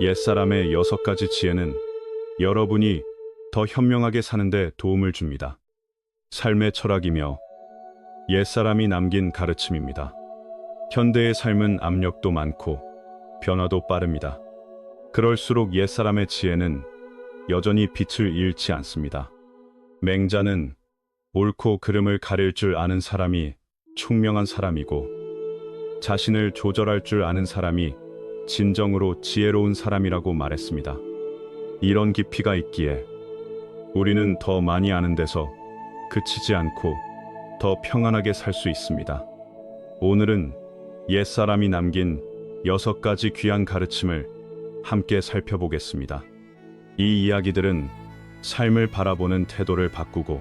옛사람의 6가지 지혜는 여러분이 더 현명하게 사는데 도움을 줍니다. 삶의 철학이며 옛사람이 남긴 가르침입니다. 현대의 삶은 압력도 많고 변화도 빠릅니다. 그럴수록 옛사람의 지혜는 여전히 빛을 잃지 않습니다. 맹자는 옳고 그름을 가릴 줄 아는 사람이 총명한 사람이고 자신을 조절할 줄 아는 사람이 진정으로 지혜로운 사람이라고 말했습니다. 이런 깊이가 있기에 우리는 더 많이 아는 데서 그치지 않고 더 평안하게 살 수 있습니다. 오늘은 옛사람이 남긴 6가지 귀한 가르침을 함께 살펴보겠습니다. 이 이야기들은 삶을 바라보는 태도를 바꾸고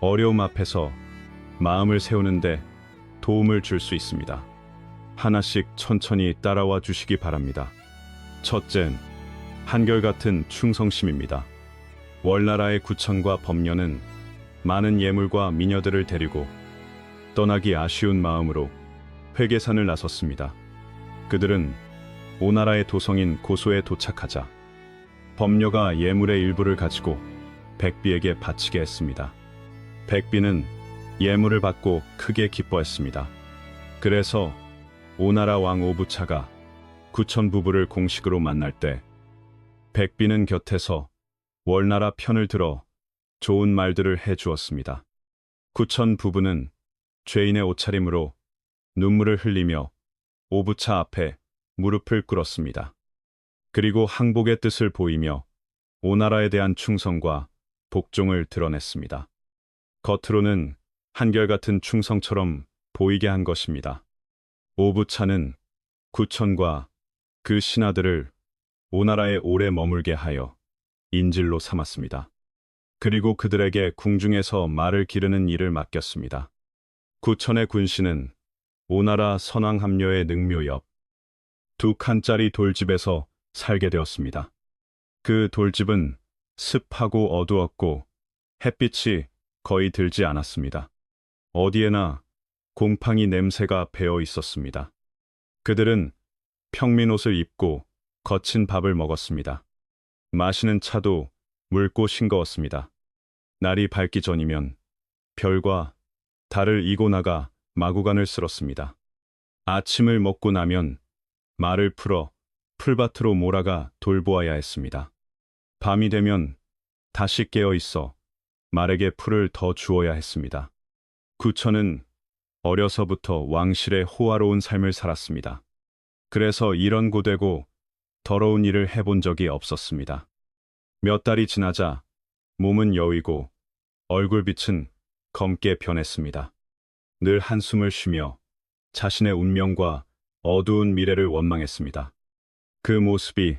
어려움 앞에서 마음을 세우는데 도움을 줄 수 있습니다. 하나씩 천천히 따라와 주시기 바랍니다. 첫째, 한결같은 충성심입니다. 월나라의 구천과 범녀는 많은 예물과 미녀들을 데리고 떠나기 아쉬운 마음으로 회계산을 나섰습니다. 그들은 오나라의 도성인 고소에 도착하자 범녀가 예물의 일부를 가지고 백비에게 바치게 했습니다. 백비는 예물을 받고 크게 기뻐했습니다. 그래서 오나라 왕 오부차가 구천 부부를 공식으로 만날 때 백비는 곁에서 월나라 편을 들어 좋은 말들을 해주었습니다. 구천 부부는 죄인의 옷차림으로 눈물을 흘리며 오부차 앞에 무릎을 꿇었습니다. 그리고 항복의 뜻을 보이며 오나라에 대한 충성과 복종을 드러냈습니다. 겉으로는 한결같은 충성처럼 보이게 한 것입니다. 오부차는 구천과 그 신하들을 오나라에 오래 머물게 하여 인질로 삼았습니다. 그리고 그들에게 궁중에서 말을 기르는 일을 맡겼습니다. 구천의 군신은 오나라 선왕 함녀의 능묘 옆 2칸짜리 돌집에서 살게 되었습니다. 그 돌집은 습하고 어두웠고 햇빛이 거의 들지 않았습니다. 어디에나 곰팡이 냄새가 배어 있었습니다. 그들은 평민옷을 입고 거친 밥을 먹었습니다. 마시는 차도 묽고 싱거웠습니다. 날이 밝기 전이면 별과 달을 이고 나가 마구간을 쓸었습니다. 아침을 먹고 나면 말을 풀어 풀밭으로 몰아가 돌보아야 했습니다. 밤이 되면 다시 깨어 있어 말에게 풀을 더 주어야 했습니다. 구천은 어려서부터 왕실의 호화로운 삶을 살았습니다. 그래서 이런 고되고 더러운 일을 해본 적이 없었습니다. 몇 달이 지나자 몸은 여위고 얼굴빛은 검게 변했습니다. 늘 한숨을 쉬며 자신의 운명과 어두운 미래를 원망했습니다. 그 모습이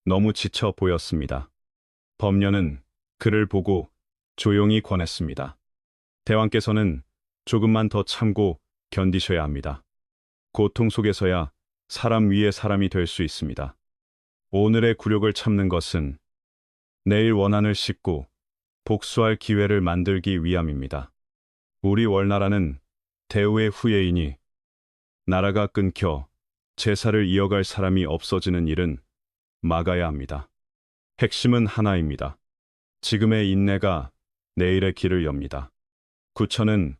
너무 지쳐 보였습니다. 범녀는 그를 보고 조용히 권했습니다. 대왕께서는 조금만 더 참고 견디셔야 합니다. 고통 속에서야 사람 위에 사람이 될 수 있습니다. 오늘의 굴욕을 참는 것은 내일 원한을 씻고 복수할 기회를 만들기 위함입니다. 우리 월나라는 대우의 후예이니 나라가 끊겨 제사를 이어갈 사람이 없어지는 일은 막아야 합니다. 핵심은 하나입니다. 지금의 인내가 내일의 길을 엽니다. 구천은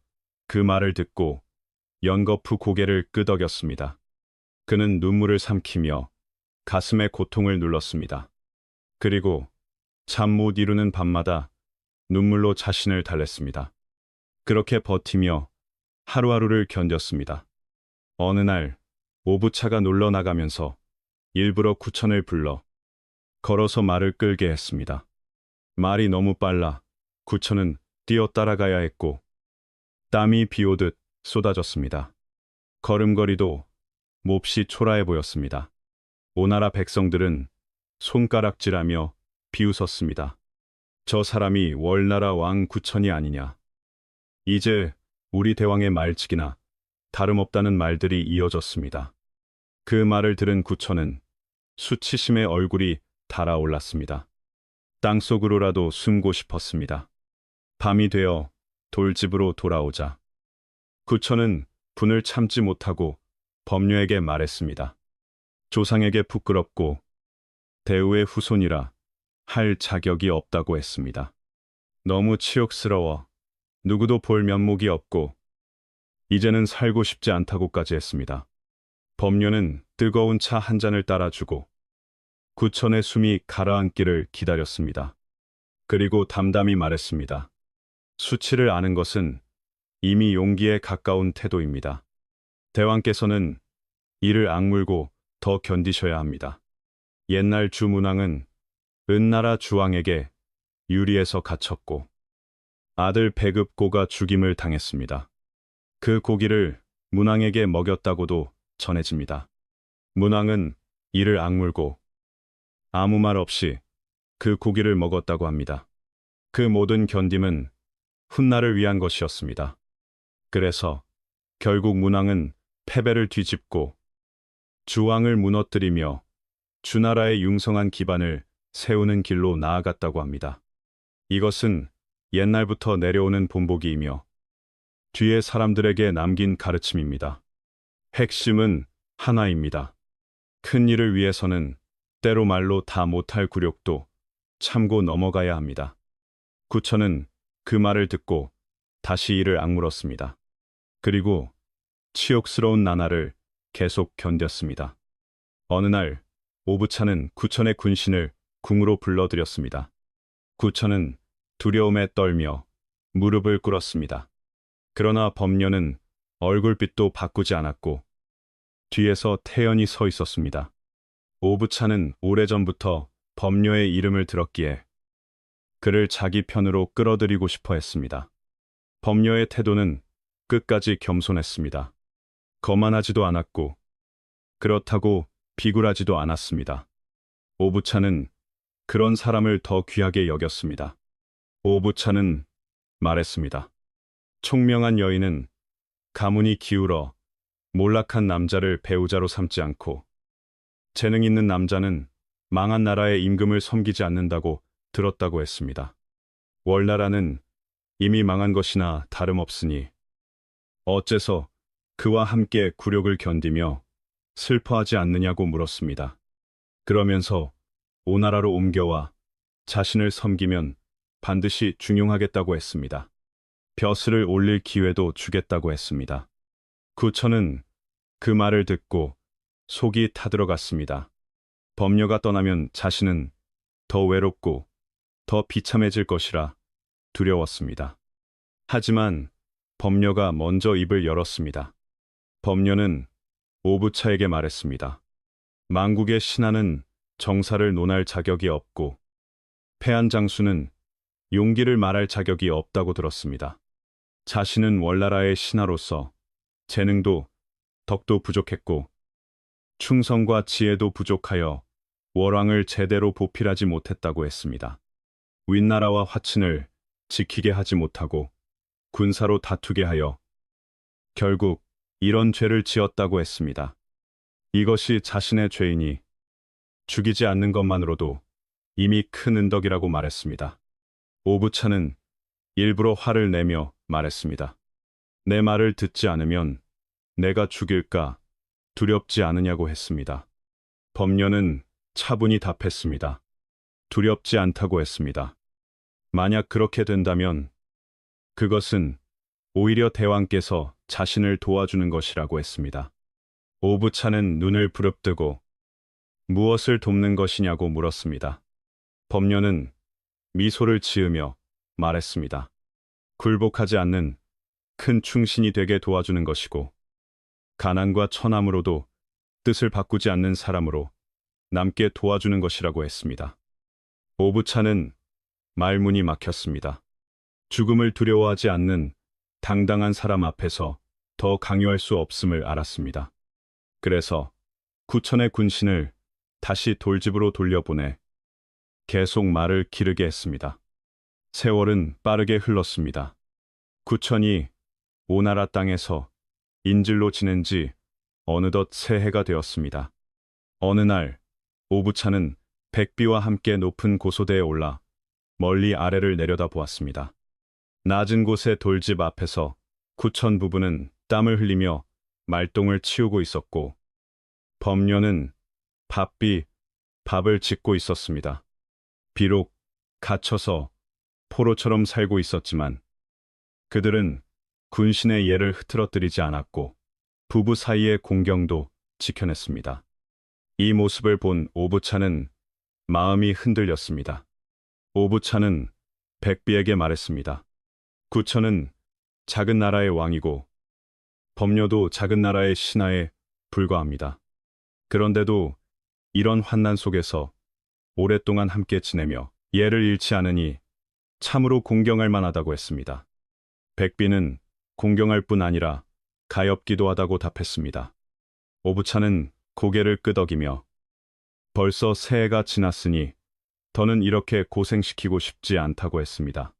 그 말을 듣고 연거푸 고개를 끄덕였습니다. 그는 눈물을 삼키며 가슴의 고통을 눌렀습니다. 그리고 잠 못 이루는 밤마다 눈물로 자신을 달랬습니다. 그렇게 버티며 하루하루를 견뎠습니다. 어느 날 오부차가 놀러 나가면서 일부러 구천을 불러 걸어서 말을 끌게 했습니다. 말이 너무 빨라 구천은 뛰어 따라가야 했고 땀이 비오듯 쏟아졌습니다. 걸음걸이도 몹시 초라해 보였습니다. 오나라 백성들은 손가락질하며 비웃었습니다. 저 사람이 월나라 왕 구천이 아니냐. 이제 우리 대왕의 말직이나 다름없다는 말들이 이어졌습니다. 그 말을 들은 구천은 수치심의 얼굴이 달아올랐습니다. 땅속으로라도 숨고 싶었습니다. 밤이 되어 돌집으로 돌아오자 구천은 분을 참지 못하고 범녀에게 말했습니다. 조상에게 부끄럽고 대우의 후손이라 할 자격이 없다고 했습니다. 너무 치욕스러워 누구도 볼 면목이 없고 이제는 살고 싶지 않다고까지 했습니다. 법녀는 뜨거운 차 한 잔을 따라주고 구천의 숨이 가라앉기를 기다렸습니다. 그리고 담담히 말했습니다. 수치를 아는 것은 이미 용기에 가까운 태도입니다. 대왕께서는 이를 악물고 더 견디셔야 합니다. 옛날 주문왕은 은나라 주왕에게 유리에서 갇혔고 아들 배급고가 죽임을 당했습니다. 그 고기를 문왕에게 먹였다고도 전해집니다. 문왕은 이를 악물고 아무 말 없이 그 고기를 먹었다고 합니다. 그 모든 견딤은 훗날을 위한 것이었습니다. 그래서 결국 문왕은 패배를 뒤집고 주왕을 무너뜨리며 주나라의 융성한 기반을 세우는 길로 나아갔다고 합니다. 이것은 옛날부터 내려오는 본보기이며 뒤에 사람들에게 남긴 가르침입니다. 핵심은 하나입니다. 큰 일을 위해서는 때로 말로 다 못할 굴욕도 참고 넘어가야 합니다. 구천은 그 말을 듣고 다시 이를 악물었습니다. 그리고 치욕스러운 나날을 계속 견뎠습니다. 어느 날 오부차는 구천의 군신을 궁으로 불러들였습니다. 구천은 두려움에 떨며 무릎을 꿇었습니다. 그러나 법녀는 얼굴빛도 바꾸지 않았고 뒤에서 태연히 서 있었습니다. 오부차는 오래전부터 법녀의 이름을 들었기에 그를 자기 편으로 끌어들이고 싶어 했습니다. 법녀의 태도는 끝까지 겸손했습니다. 거만하지도 않았고 그렇다고 비굴하지도 않았습니다. 오부차는 그런 사람을 더 귀하게 여겼습니다. 오부차는 말했습니다. 총명한 여인은 가문이 기울어 몰락한 남자를 배우자로 삼지 않고 재능 있는 남자는 망한 나라의 임금을 섬기지 않는다고 들었다고 했습니다. 월나라는 이미 망한 것이나 다름없으니 어째서 그와 함께 굴욕을 견디며 슬퍼하지 않느냐고 물었습니다. 그러면서 오나라로 옮겨와 자신을 섬기면 반드시 중용하겠다고 했습니다. 벼슬을 올릴 기회도 주겠다고 했습니다. 구천은 그 말을 듣고 속이 타들어갔습니다. 법녀가 떠나면 자신은 더 외롭고 더 비참해질 것이라 두려웠습니다. 하지만 법녀가 먼저 입을 열었습니다. 법녀는 오부차에게 말했습니다. 망국의 신하는 정사를 논할 자격이 없고 패한 장수는 용기를 말할 자격이 없다고 들었습니다. 자신은 월나라의 신하로서 재능도 덕도 부족했고 충성과 지혜도 부족하여 월왕을 제대로 보필하지 못했다고 했습니다. 윗나라와 화친을 지키게 하지 못하고 군사로 다투게 하여 결국 이런 죄를 지었다고 했습니다. 이것이 자신의 죄이니 죽이지 않는 것만으로도 이미 큰 은덕이라고 말했습니다. 오부차는 일부러 화를 내며 말했습니다. 내 말을 듣지 않으면 내가 죽일까 두렵지 않으냐고 했습니다. 법녀는 차분히 답했습니다. 두렵지 않다고 했습니다. 만약 그렇게 된다면 그것은 오히려 대왕께서 자신을 도와주는 것이라고 했습니다. 오부차는 눈을 부릅뜨고 무엇을 돕는 것이냐고 물었습니다. 법녀는 미소를 지으며 말했습니다. 굴복하지 않는 큰 충신이 되게 도와주는 것이고 가난과 천함으로도 뜻을 바꾸지 않는 사람으로 남께 도와주는 것이라고 했습니다. 오부차는 말문이 막혔습니다. 죽음을 두려워하지 않는 당당한 사람 앞에서 더 강요할 수 없음을 알았습니다. 그래서 구천의 군신을 다시 돌집으로 돌려보내 계속 말을 기르게 했습니다. 세월은 빠르게 흘렀습니다. 구천이 오나라 땅에서 인질로 지낸 지 어느덧 새해가 되었습니다. 어느 날 오부차는 백비와 함께 높은 고소대에 올라 멀리 아래를 내려다 보았습니다. 낮은 곳의 돌집 앞에서 구천 부부는 땀을 흘리며 말똥을 치우고 있었고 법녀는 바삐 밥을 짓고 있었습니다. 비록 갇혀서 포로처럼 살고 있었지만 그들은 군신의 예를 흐트러뜨리지 않았고 부부 사이의 공경도 지켜냈습니다. 이 모습을 본 오부차는 마음이 흔들렸습니다. 오부차는 백비에게 말했습니다. 구천은 작은 나라의 왕이고 법녀도 작은 나라의 신하에 불과합니다. 그런데도 이런 환난 속에서 오랫동안 함께 지내며 예를 잃지 않으니 참으로 공경할 만하다고 했습니다. 백비는 공경할 뿐 아니라 가엾기도 하다고 답했습니다. 오부차는 고개를 끄덕이며 벌써 새해가 지났으니 더는 이렇게 고생시키고 싶지 않다고 했습니다.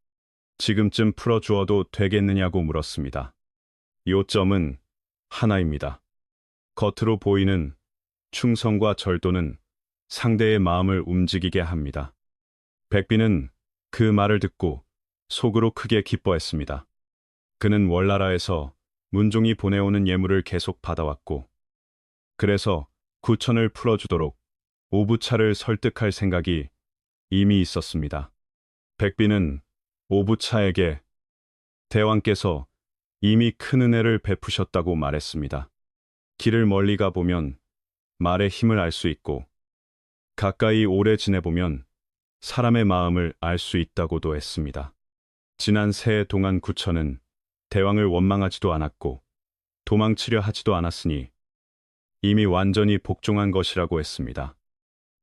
지금쯤 풀어주어도 되겠느냐고 물었습니다. 요점은 하나입니다. 겉으로 보이는 충성과 절도는 상대의 마음을 움직이게 합니다. 백비는 그 말을 듣고 속으로 크게 기뻐했습니다. 그는 월나라에서 문종이 보내오는 예물을 계속 받아왔고, 그래서 구천을 풀어주도록 오부차를 설득할 생각이 이미 있었습니다. 백비는 오부차에게 대왕께서 이미 큰 은혜를 베푸셨다고 말했습니다. 길을 멀리 가보면 말의 힘을 알 수 있고, 가까이 오래 지내보면 사람의 마음을 알 수 있다고도 했습니다. 지난 새해 동안 구천은 대왕을 원망하지도 않았고 도망치려 하지도 않았으니 이미 완전히 복종한 것이라고 했습니다.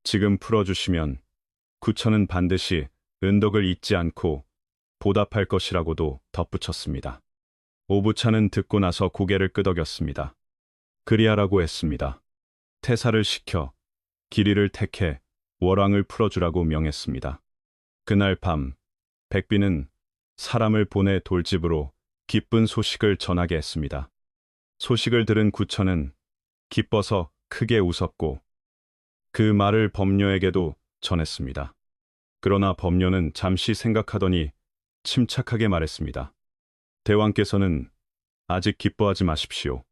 지금 풀어주시면 구천은 반드시 은덕을 잊지 않고 보답할 것이라고도 덧붙였습니다. 오부차는 듣고 나서 고개를 끄덕였습니다. 그리하라고 했습니다. 태사를 시켜 기리를 택해 월왕을 풀어주라고 명했습니다. 그날 밤 백비는 사람을 보내 돌집으로 기쁜 소식을 전하게 했습니다. 소식을 들은 구천은 기뻐서 크게 웃었고 그 말을 법녀에게도 전했습니다. 그러나 법녀는 잠시 생각하더니 침착하게 말했습니다. 대왕께서는 아직 기뻐하지 마십시오.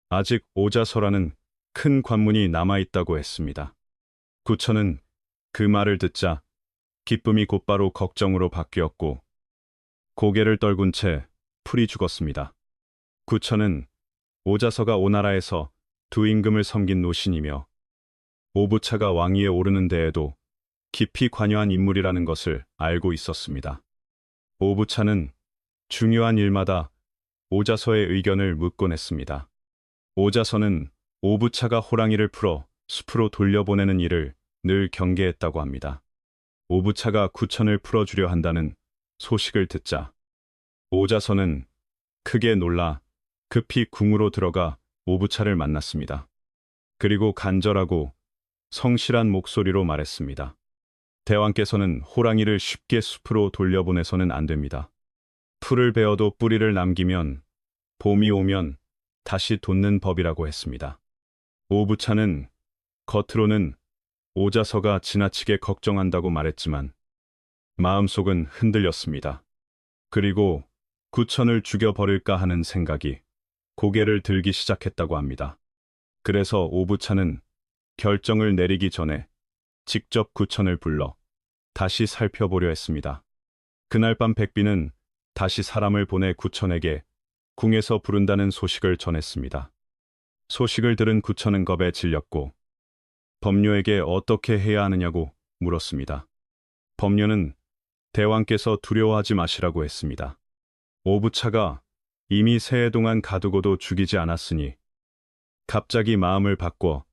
아직 오자서라는 큰 관문이 남아있다고 했습니다. 구천은 그 말을 듣자 기쁨이 곧바로 걱정으로 바뀌었고 고개를 떨군 채 풀이 죽었습니다. 구천은 오자서가 오나라에서 두 임금을 섬긴 노신이며 오부차가 왕위에 오르는 데에도 깊이 관여한 인물이라는 것을 알고 있었습니다. 오부차는 중요한 일마다 오자서의 의견을 묻곤 했습니다. 오자서는 오부차가 호랑이를 풀어 숲으로 돌려보내는 일을 늘 경계했다고 합니다. 오부차가 구천을 풀어주려 한다는 소식을 듣자 오자서는 크게 놀라 급히 궁으로 들어가 오부차를 만났습니다. 그리고 간절하고 성실한 목소리로 말했습니다. 대왕께서는 호랑이를 쉽게 숲으로 돌려보내서는 안 됩니다. 풀을 베어도 뿌리를 남기면 봄이 오면 다시 돋는 법이라고 했습니다. 오부차는 겉으로는 오자서가 지나치게 걱정한다고 말했지만 마음속은 흔들렸습니다. 그리고 구천을 죽여버릴까 하는 생각이 고개를 들기 시작했다고 합니다. 그래서 오부차는 결정을 내리기 전에 직접 구천을 불러 다시 살펴보려 했습니다. 그날 밤 백비는 다시 사람을 보내 구천에게 궁에서 부른다는 소식을 전했습니다. 소식을 들은 구천은 겁에 질렸고 법녀에게 어떻게 해야 하느냐고 물었습니다. 법녀는 대왕께서 두려워하지 마시라고 했습니다. 오부차가 이미 새해 동안 가두고도 죽이지 않았으니 갑자기 마음을 바꿔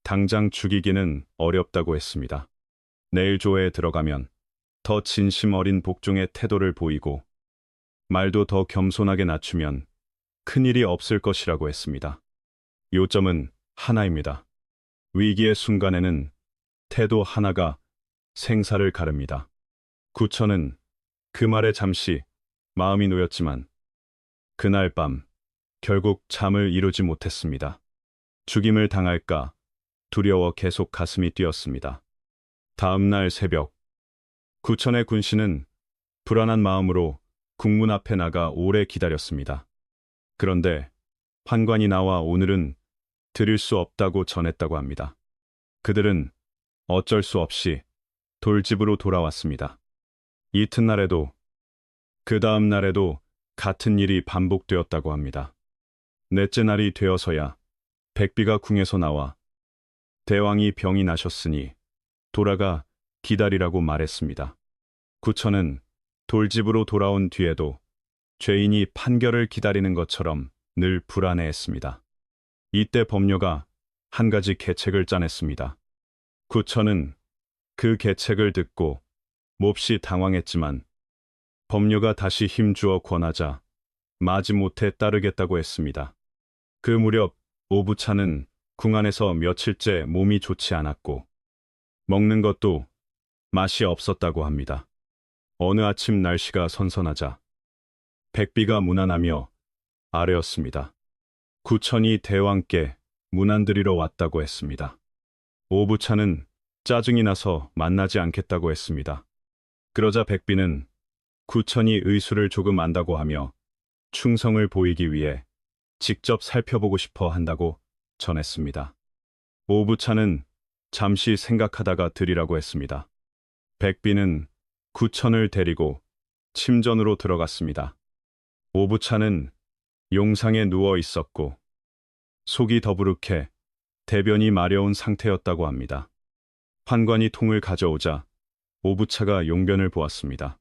당장 죽이기는 어렵다고 했습니다. 내일 조회에 들어가면 더 진심 어린 복종의 태도를 보이고 말도 더 겸손하게 낮추면 큰일이 없을 것이라고 했습니다. 요점은 하나입니다. 위기의 순간에는 태도 하나가 생사를 가릅니다. 구천은 그 말에 잠시 마음이 놓였지만 그날 밤 결국 잠을 이루지 못했습니다. 죽임을 당할까 두려워 계속 가슴이 뛰었습니다. 다음 날 새벽 구천의 군신은 불안한 마음으로 국문 앞에 나가 오래 기다렸습니다. 그런데 환관이 나와 오늘은 드릴 수 없다고 전했다고 합니다. 그들은 어쩔 수 없이 돌집으로 돌아왔습니다. 이튿날에도 그 다음 날에도 같은 일이 반복되었다고 합니다. 넷째 날이 되어서야 백비가 궁에서 나와 대왕이 병이 나셨으니 돌아가 기다리라고 말했습니다. 구천은 돌집으로 돌아온 뒤에도 죄인이 판결을 기다리는 것처럼 늘 불안해했습니다. 이때 범녀가 한 가지 계책을 짜냈습니다. 구천은 그 계책을 듣고 몹시 당황했지만 범녀가 다시 힘주어 권하자 마지못해 따르겠다고 했습니다. 그 무렵 오부차는 궁 안에서 며칠째 몸이 좋지 않았고 먹는 것도 맛이 없었다고 합니다. 어느 아침 날씨가 선선하자 백비가 문안하며 아뢰었습니다. 구천이 대왕께 문안드리러 왔다고 했습니다. 오부차는 짜증이 나서 만나지 않겠다고 했습니다. 그러자 백비는 구천이 의술을 조금 안다고 하며 충성을 보이기 위해 직접 살펴보고 싶어 한다고 전했습니다. 오부차는 잠시 생각하다가 드리라고 했습니다. 백비는 구천을 데리고 침전으로 들어갔습니다. 오부차는 용상에 누워 있었고 속이 더부룩해 대변이 마려운 상태였다고 합니다. 환관이 통을 가져오자 오부차가 용변을 보았습니다.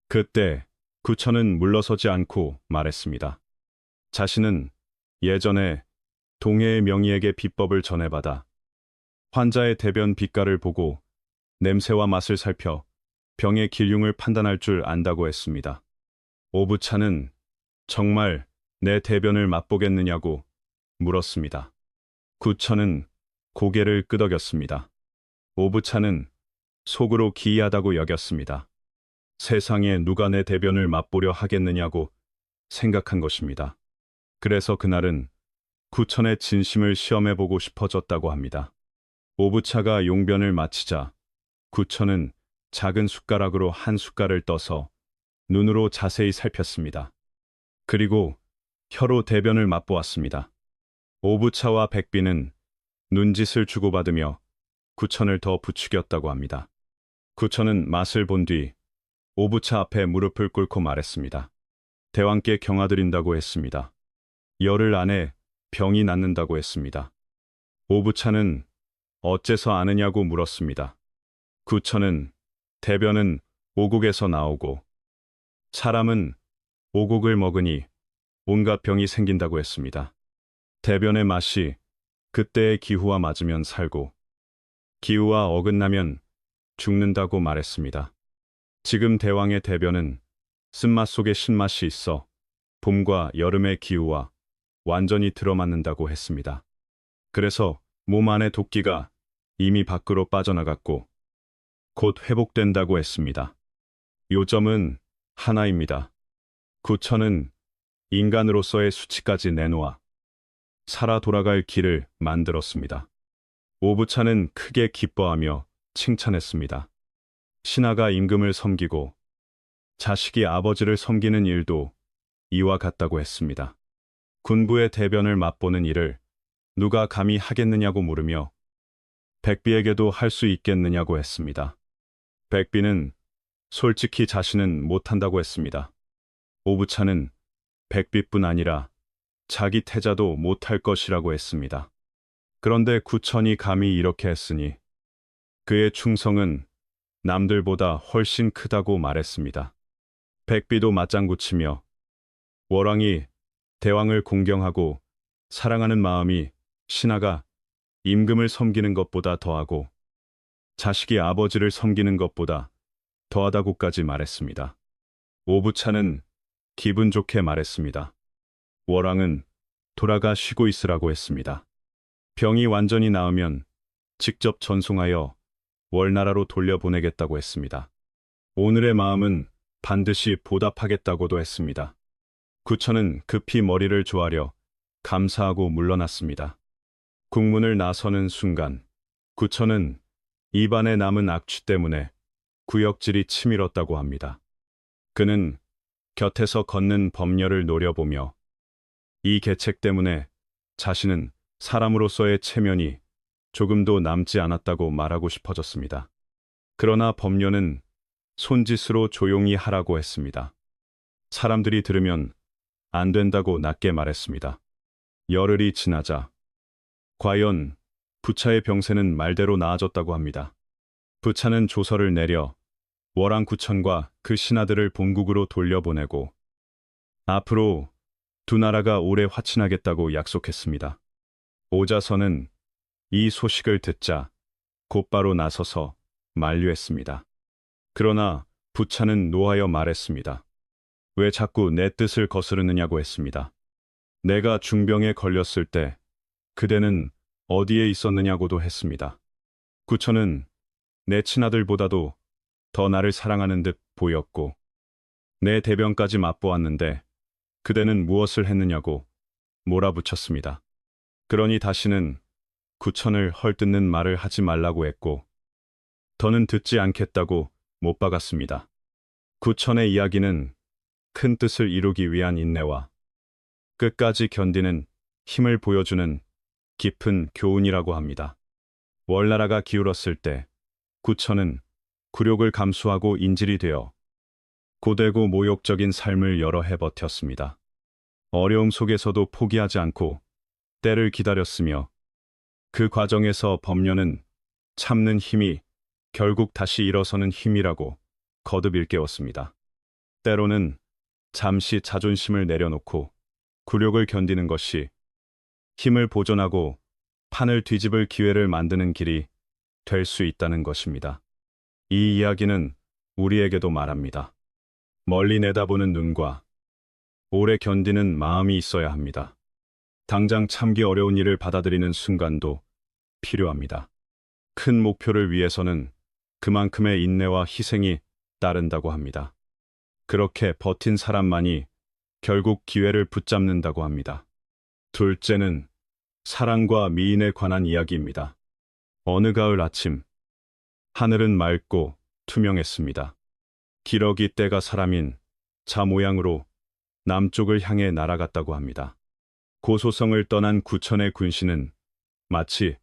그때 구천은 물러서지 않고 말했습니다. 자신은 예전에 동해의 명의에게 비법을 전해받아 환자의 대변 빛깔을 보고 냄새와 맛을 살펴 병의 기륭을 판단할 줄 안다고 했습니다. 오부차는 정말 내 대변을 맛보겠느냐고 물었습니다. 구천은 고개를 끄덕였습니다. 오부차는 속으로 기이하다고 여겼습니다. 세상에 누가 내 대변을 맛보려 하겠느냐고 생각한 것입니다. 그래서 그날은 구천의 진심을 시험해보고 싶어졌다고 합니다. 오부차가 용변을 마치자 구천은 작은 숟가락으로 한 숟갈을 떠서 눈으로 자세히 살폈습니다. 그리고 혀로 대변을 맛보았습니다. 오부차와 백비는 눈짓을 주고받으며 구천을 더 부추겼다고 합니다. 구천은 맛을 본 뒤 오부차 앞에 무릎을 꿇고 말했습니다. 대왕께 경하드린다고 했습니다. 열흘 안에 병이 낫는다고 했습니다. 오부차는 어째서 아느냐고 물었습니다. 구천은 대변은 오곡에서 나오고 사람은 오곡을 먹으니 온갖 병이 생긴다고 했습니다. 대변의 맛이 그때의 기후와 맞으면 살고 기후와 어긋나면 죽는다고 말했습니다. 지금 대왕의 대변은 쓴맛 속에 신맛이 있어 봄과 여름의 기후와 완전히 들어맞는다고 했습니다. 그래서 몸 안의 독기가 이미 밖으로 빠져나갔고 곧 회복된다고 했습니다. 요점은 하나입니다. 구천은 인간으로서의 수치까지 내놓아 살아 돌아갈 길을 만들었습니다. 오부차는 크게 기뻐하며 칭찬했습니다. 신하가 임금을 섬기고 자식이 아버지를 섬기는 일도 이와 같다고 했습니다. 군부의 대변을 맛보는 일을 누가 감히 하겠느냐고 물으며 백비에게도 할 수 있겠느냐고 했습니다. 백비는 솔직히 자신은 못한다고 했습니다. 오부차는 백비뿐 아니라 자기 태자도 못할 것이라고 했습니다. 그런데 구천이 감히 이렇게 했으니 그의 충성은 남들보다 훨씬 크다고 말했습니다. 백비도 맞장구치며 월왕이 대왕을 공경하고 사랑하는 마음이 신하가 임금을 섬기는 것보다 더하고 자식이 아버지를 섬기는 것보다 더하다고까지 말했습니다. 오부차는 기분 좋게 말했습니다. 월왕은 돌아가 쉬고 있으라고 했습니다. 병이 완전히 나으면 직접 전송하여 월나라로 돌려보내겠다고 했습니다. 오늘의 마음은 반드시 보답하겠다고도 했습니다. 구천은 급히 머리를 조아려 감사하고 물러났습니다. 국문을 나서는 순간 구천은 입안에 남은 악취 때문에 구역질이 치밀었다고 합니다. 그는 곁에서 걷는 범녀를 노려보며 이 계책 때문에 자신은 사람으로서의 체면이 조금도 남지 않았다고 말하고 싶어졌습니다. 그러나 법녀는 손짓으로 조용히 하라고 했습니다. 사람들이 들으면 안 된다고 낮게 말했습니다. 열흘이 지나자 과연 부차의 병세는 말대로 나아졌다고 합니다. 부차는 조서를 내려 월왕구천과 그 신하들을 본국으로 돌려보내고 앞으로 두 나라가 오래 화친하겠다고 약속했습니다. 오자선은 이 소식을 듣자 곧바로 나서서 만류했습니다. 그러나 부차는 노하여 말했습니다. 왜 자꾸 내 뜻을 거스르느냐고 했습니다. 내가 중병에 걸렸을 때 그대는 어디에 있었느냐고도 했습니다. 구천은 내 친아들보다도 더 나를 사랑하는 듯 보였고 내 대변까지 맛보았는데 그대는 무엇을 했느냐고 몰아붙였습니다. 그러니 다시는 구천을 헐뜯는 말을 하지 말라고 했고 더는 듣지 않겠다고 못 박았습니다. 구천의 이야기는 큰 뜻을 이루기 위한 인내와 끝까지 견디는 힘을 보여주는 깊은 교훈이라고 합니다. 월나라가 기울었을 때 구천은 굴욕을 감수하고 인질이 되어 고되고 모욕적인 삶을 여러 해 버텼습니다. 어려움 속에서도 포기하지 않고 때를 기다렸으며 그 과정에서 법녀는 참는 힘이 결국 다시 일어서는 힘이라고 거듭 일깨웠습니다. 때로는 잠시 자존심을 내려놓고 굴욕을 견디는 것이 힘을 보존하고 판을 뒤집을 기회를 만드는 길이 될 수 있다는 것입니다. 이 이야기는 우리에게도 말합니다. 멀리 내다보는 눈과 오래 견디는 마음이 있어야 합니다. 당장 참기 어려운 일을 받아들이는 순간도 필요합니다. 큰 목표를 위해서는 그만큼의 인내와 희생이 따른다고 합니다. 그렇게 버틴 사람만이 결국 기회를 붙잡는다고 합니다. 둘째는 사랑과 미인에 관한 이야기입니다. 어느 가을 아침, 하늘은 맑고 투명했습니다. 기러기 떼가 사람인 자 모양으로 남쪽을 향해 날아갔다고 합니다. 고소성을 떠난 구천의 군신은 마치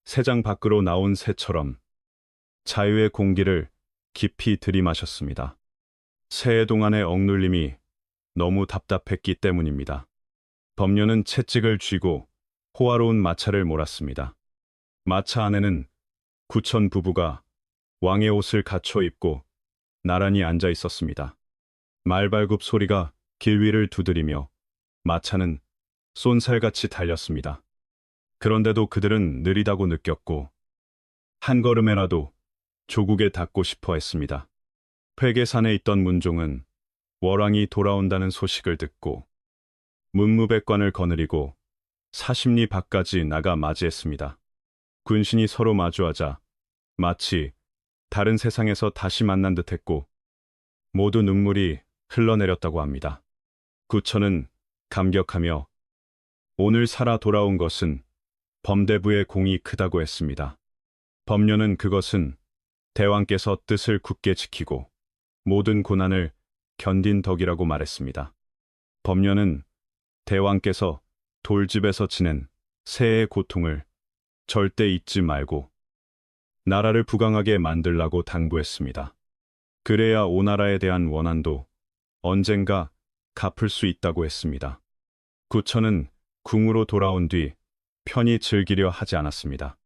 새장 밖으로 나온 새처럼 자유의 공기를 깊이 들이마셨습니다. 새해 동안의 억눌림이 너무 답답했기 때문입니다. 법녀는 채찍을 쥐고 호화로운 마차를 몰았습니다. 마차 안에는 구천 부부가 왕의 옷을 갖춰 입고 나란히 앉아 있었습니다. 말발굽 소리가 길 위를 두드리며 마차는 쏜살같이 달렸습니다. 그런데도 그들은 느리다고 느꼈고 한 걸음에라도 조국에 닿고 싶어 했습니다. 회계산에 있던 문종은 월왕이 돌아온다는 소식을 듣고 문무백관을 거느리고 사십리 밖까지 나가 맞이했습니다. 군신이 서로 마주하자 마치 다른 세상에서 다시 만난 듯했고 모두 눈물이 흘러내렸다고 합니다. 구천은 감격하며 오늘 살아 돌아온 것은 범대부의 공이 크다고 했습니다. 법녀는 그것은 대왕께서 뜻을 굳게 지키고 모든 고난을 견딘 덕이라고 말했습니다. 법녀는 대왕께서 돌집에서 지낸 새해의 고통을 절대 잊지 말고 나라를 부강하게 만들라고 당부했습니다. 그래야 오나라에 대한 원한도 언젠가 갚을 수 있다고 했습니다. 구천은 궁으로 돌아온 뒤 편히 즐기려 하지 않았습니다.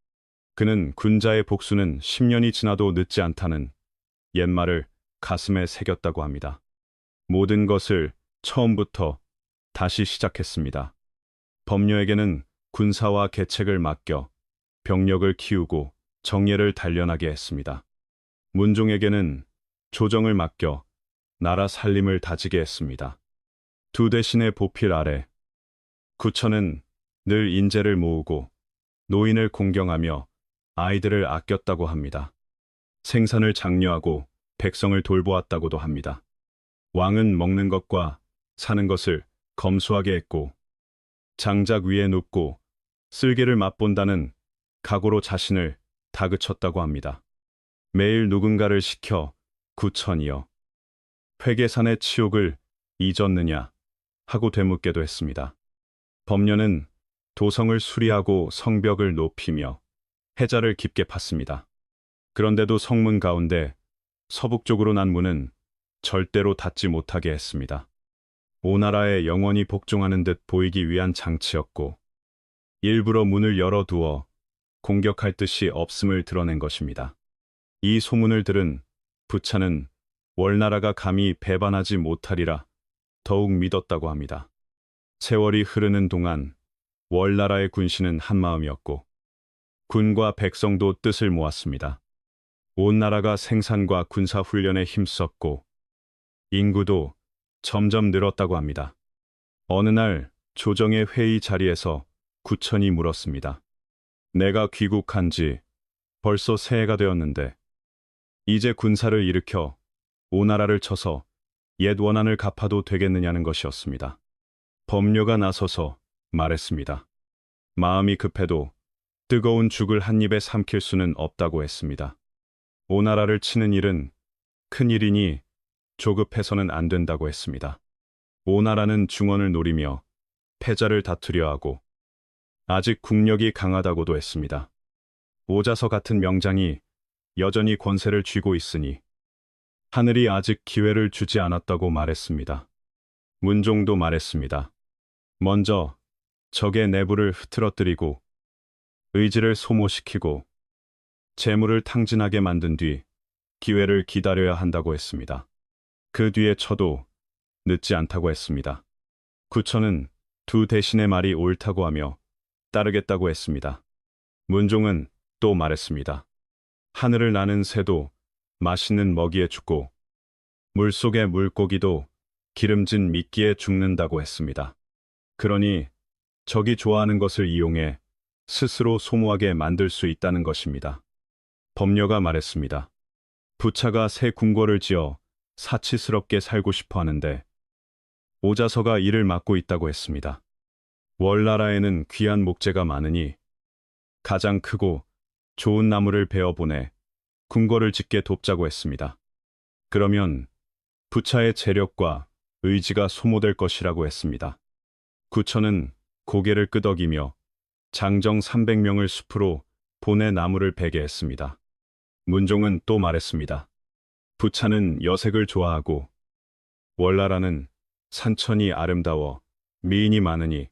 그는 군자의 복수는 10년이 지나도 늦지 않다는 옛말을 가슴에 새겼다고 합니다. 모든 것을 처음부터 다시 시작했습니다. 법녀에게는 군사와 계책을 맡겨 병력을 키우고 정예를 단련하게 했습니다. 문종에게는 조정을 맡겨 나라 살림을 다지게 했습니다. 두 대신의 보필 아래 구천은 늘 인재를 모으고 노인을 공경하며 아이들을 아꼈다고 합니다. 생산을 장려하고 백성을 돌보았다고도 합니다. 왕은 먹는 것과 사는 것을 검소하게 했고 장작 위에 눕고 쓸개를 맛본다는 각오로 자신을 다그쳤다고 합니다. 매일 누군가를 시켜 구천이여 회계산의 치욕을 잊었느냐 하고 되묻게도 했습니다. 법녀는 도성을 수리하고 성벽을 높이며 해자를 깊게 팠습니다. 그런데도 성문 가운데 서북쪽으로 난 문은 절대로 닫지 못하게 했습니다. 오나라에 영원히 복종하는 듯 보이기 위한 장치였고, 일부러 문을 열어두어 공격할 뜻이 없음을 드러낸 것입니다. 이 소문을 들은 부차는 월나라가 감히 배반하지 못하리라 더욱 믿었다고 합니다. 세월이 흐르는 동안 월나라의 군신은 한마음이었고, 군과 백성도 뜻을 모았습니다. 온 나라가 생산과 군사 훈련에 힘썼고, 인구도 점점 늘었다고 합니다. 어느 날 조정의 회의 자리에서 구천이 물었습니다. 내가 귀국한 지 벌써 새해가 되었는데 이제 군사를 일으켜 오나라를 쳐서 옛 원한을 갚아도 되겠느냐는 것이었습니다. 법료가 나서서 말했습니다. 마음이 급해도 뜨거운 죽을 한 입에 삼킬 수는 없다고 했습니다. 오나라를 치는 일은 큰 일이니 조급해서는 안 된다고 했습니다. 오나라는 중원을 노리며 패자를 다투려 하고 아직 국력이 강하다고도 했습니다. 오자서 같은 명장이 여전히 권세를 쥐고 있으니 하늘이 아직 기회를 주지 않았다고 말했습니다. 문종도 말했습니다. 먼저 적의 내부를 흐트러뜨리고 의지를 소모시키고 재물을 탕진하게 만든 뒤 기회를 기다려야 한다고 했습니다. 그 뒤에 쳐도 늦지 않다고 했습니다. 구천은 두 대신의 말이 옳다고 하며 따르겠다고 했습니다. 문종은 또 말했습니다. 하늘을 나는 새도 맛있는 먹이에 죽고 물속의 물고기도 기름진 미끼에 죽는다고 했습니다. 그러니 적이 좋아하는 것을 이용해 스스로 소모하게 만들 수 있다는 것입니다. 법녀가 말했습니다. 부차가 새 궁궐을 지어 사치스럽게 살고 싶어 하는데 오자서가 이를 막고 있다고 했습니다. 월나라에는 귀한 목재가 많으니 가장 크고 좋은 나무를 베어보내 궁궐을 짓게 돕자고 했습니다. 그러면 부차의 재력과 의지가 소모될 것이라고 했습니다. 구천은 고개를 끄덕이며 장정 300명을 숲으로 보내 나무를 베게 했습니다. 문종은 또 말했습니다. 부차는 여색을 좋아하고 월나라는 산천이 아름다워 미인이 많으니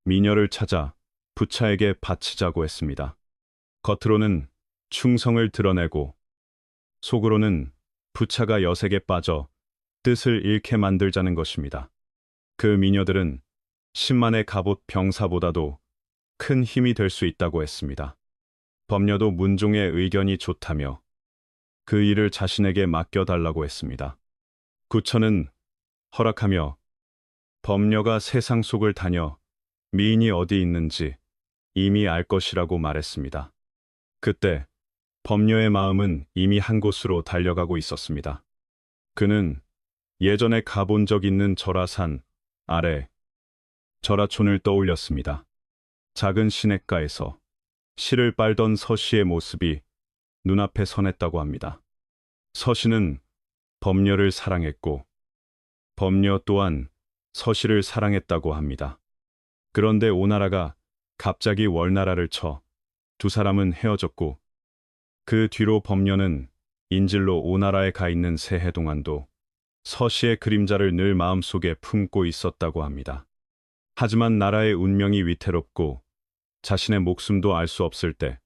미녀를 찾아 부차에게 바치자고 했습니다. 겉으로는 충성을 드러내고 속으로는 부차가 여색에 빠져 뜻을 잃게 만들자는 것입니다. 그 미녀들은 10만의 갑옷 병사보다도 큰 힘이 될 수 있다고 했습니다. 법녀도 문종의 의견이 좋다며 그 일을 자신에게 맡겨달라고 했습니다. 구천은 허락하며 법녀가 세상 속을 다녀 미인이 어디 있는지 이미 알 것이라고 말했습니다. 그때 법녀의 마음은 이미 한 곳으로 달려가고 있었습니다. 그는 예전에 가본 적 있는 절하산 아래 절하촌을 떠올렸습니다. 작은 시냇가에서 실을 빨던 서씨의 모습이 눈앞에 선했다고 합니다. 서씨는 법녀를 사랑했고 법녀 또한 서씨를 사랑했다고 합니다. 그런데 오나라가 갑자기 월나라를 쳐 두 사람은 헤어졌고 그 뒤로 법녀는 인질로 오나라에 가 있는 새해 동안도 서씨의 그림자를 늘 마음속에 품고 있었다고 합니다. 하지만 나라의 운명이 위태롭고 자신의 목숨도 알 수 없을 때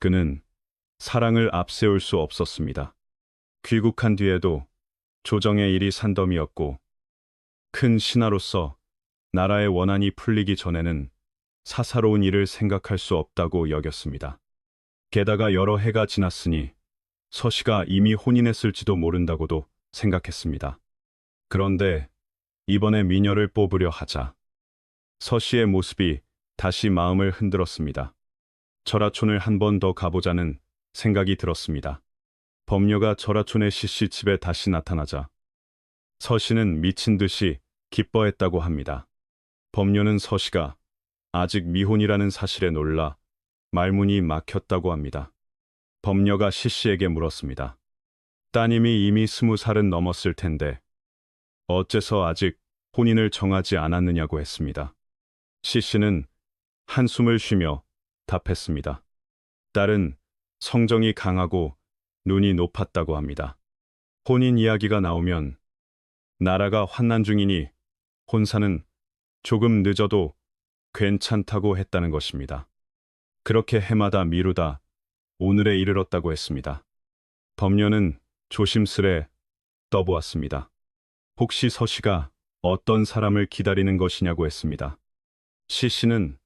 그는 사랑을 앞세울 수 없었습니다. 귀국한 뒤에도 조정의 일이 산더미였고 큰 신하로서 나라의 원한이 풀리기 전에는 사사로운 일을 생각할 수 없다고 여겼습니다. 게다가 여러 해가 지났으니 서씨가 이미 혼인했을지도 모른다고도 생각했습니다. 그런데 이번에 미녀를 뽑으려 하자 서씨의 모습이 다시 마음을 흔들었습니다. 절하촌을 한 번 더 가보자는 생각이 들었습니다. 법녀가 절하촌의 시씨 집에 다시 나타나자 서씨는 미친 듯이 기뻐했다고 합니다. 법녀는 서씨가 아직 미혼이라는 사실에 놀라 말문이 막혔다고 합니다. 법녀가 시씨에게 물었습니다. 따님이 이미 20살은 넘었을 텐데 어째서 아직 혼인을 정하지 않았느냐고 했습니다. 시씨는 한숨을 쉬며 답했습니다. 딸은 성정이 강하고 눈이 높았다고 합니다. 혼인 이야기가 나오면 나라가 환난 중이니 혼사는 조금 늦어도 괜찮다고 했다는 것입니다. 그렇게 해마다 미루다 오늘에 이르렀다고 했습니다. 범녀는 조심스레 떠보았습니다. 혹시 서씨가 어떤 사람을 기다리는 것이냐고 했습니다. 시씨는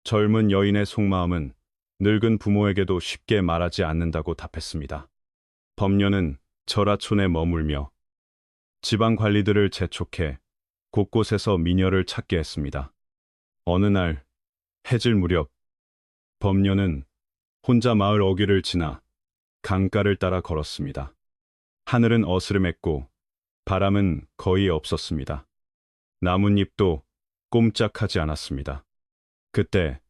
젊은 여인의 속마음은 늙은 부모에게도 쉽게 말하지 않는다고 답했습니다. 범녀는 절하촌에 머물며 지방 관리들을 재촉해 곳곳에서 미녀를 찾게 했습니다. 어느 날 해질 무렵 범녀는 혼자 마을 어귀를 지나 강가를 따라 걸었습니다. 하늘은 어스름했고 바람은 거의 없었습니다. 나뭇잎도 꼼짝하지 않았습니다. 그때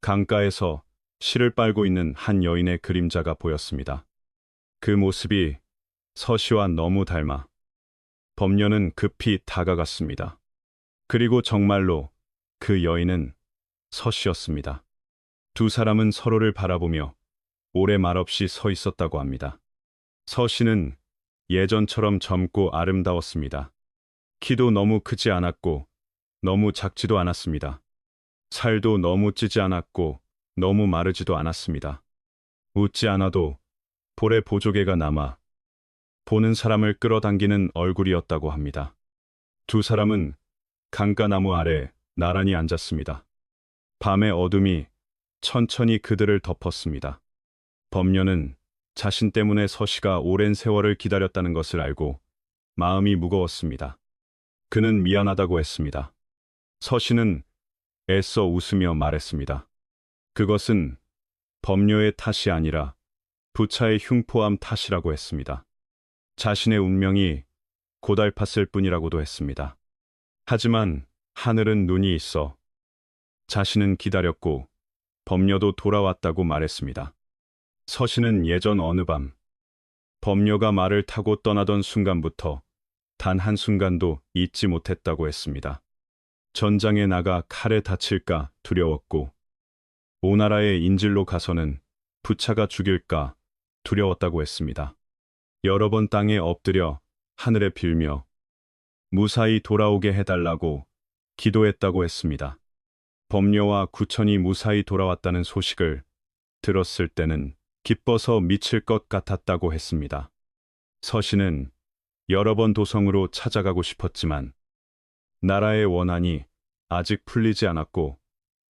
강가에서 실을 빨고 있는 한 여인의 그림자가 보였습니다. 그 모습이 서씨와 너무 닮아 범녀는 급히 다가갔습니다. 그리고 정말로 그 여인은 서씨였습니다. 두 사람은 서로를 바라보며 오래 말없이 서 있었다고 합니다. 서씨는 예전처럼 젊고 아름다웠습니다. 키도 너무 크지 않았고 너무 작지도 않았습니다. 살도 너무 찌지 않았고 너무 마르지도 않았습니다. 웃지 않아도 볼에 보조개가 남아 보는 사람을 끌어당기는 얼굴이었다고 합니다. 두 사람은 강가나무 아래 나란히 앉았습니다. 밤의 어둠이 천천히 그들을 덮었습니다. 범녀는 자신 때문에 서씨가 오랜 세월을 기다렸다는 것을 알고 마음이 무거웠습니다. 그는 미안하다고 했습니다. 서씨는 애써 웃으며 말했습니다. 그것은 범녀의 탓이 아니라 부차의 흉포함 탓이라고 했습니다. 자신의 운명이 고달팠을 뿐이라고도 했습니다. 하지만 하늘은 눈이 있어 자신은 기다렸고 범녀도 돌아왔다고 말했습니다. 서씨는 예전 어느 밤 범녀가 말을 타고 떠나던 순간부터 단 한순간도 잊지 못했다고 했습니다. 전장에 나가 칼에 다칠까 두려웠고 오나라의 인질로 가서는 부차가 죽일까 두려웠다고 했습니다. 여러 번 땅에 엎드려 하늘에 빌며 무사히 돌아오게 해달라고 기도했다고 했습니다. 범녀와 구천이 무사히 돌아왔다는 소식을 들었을 때는 기뻐서 미칠 것 같았다고 했습니다. 서씨는 여러 번 도성으로 찾아가고 싶었지만 나라의 원한이 아직 풀리지 않았고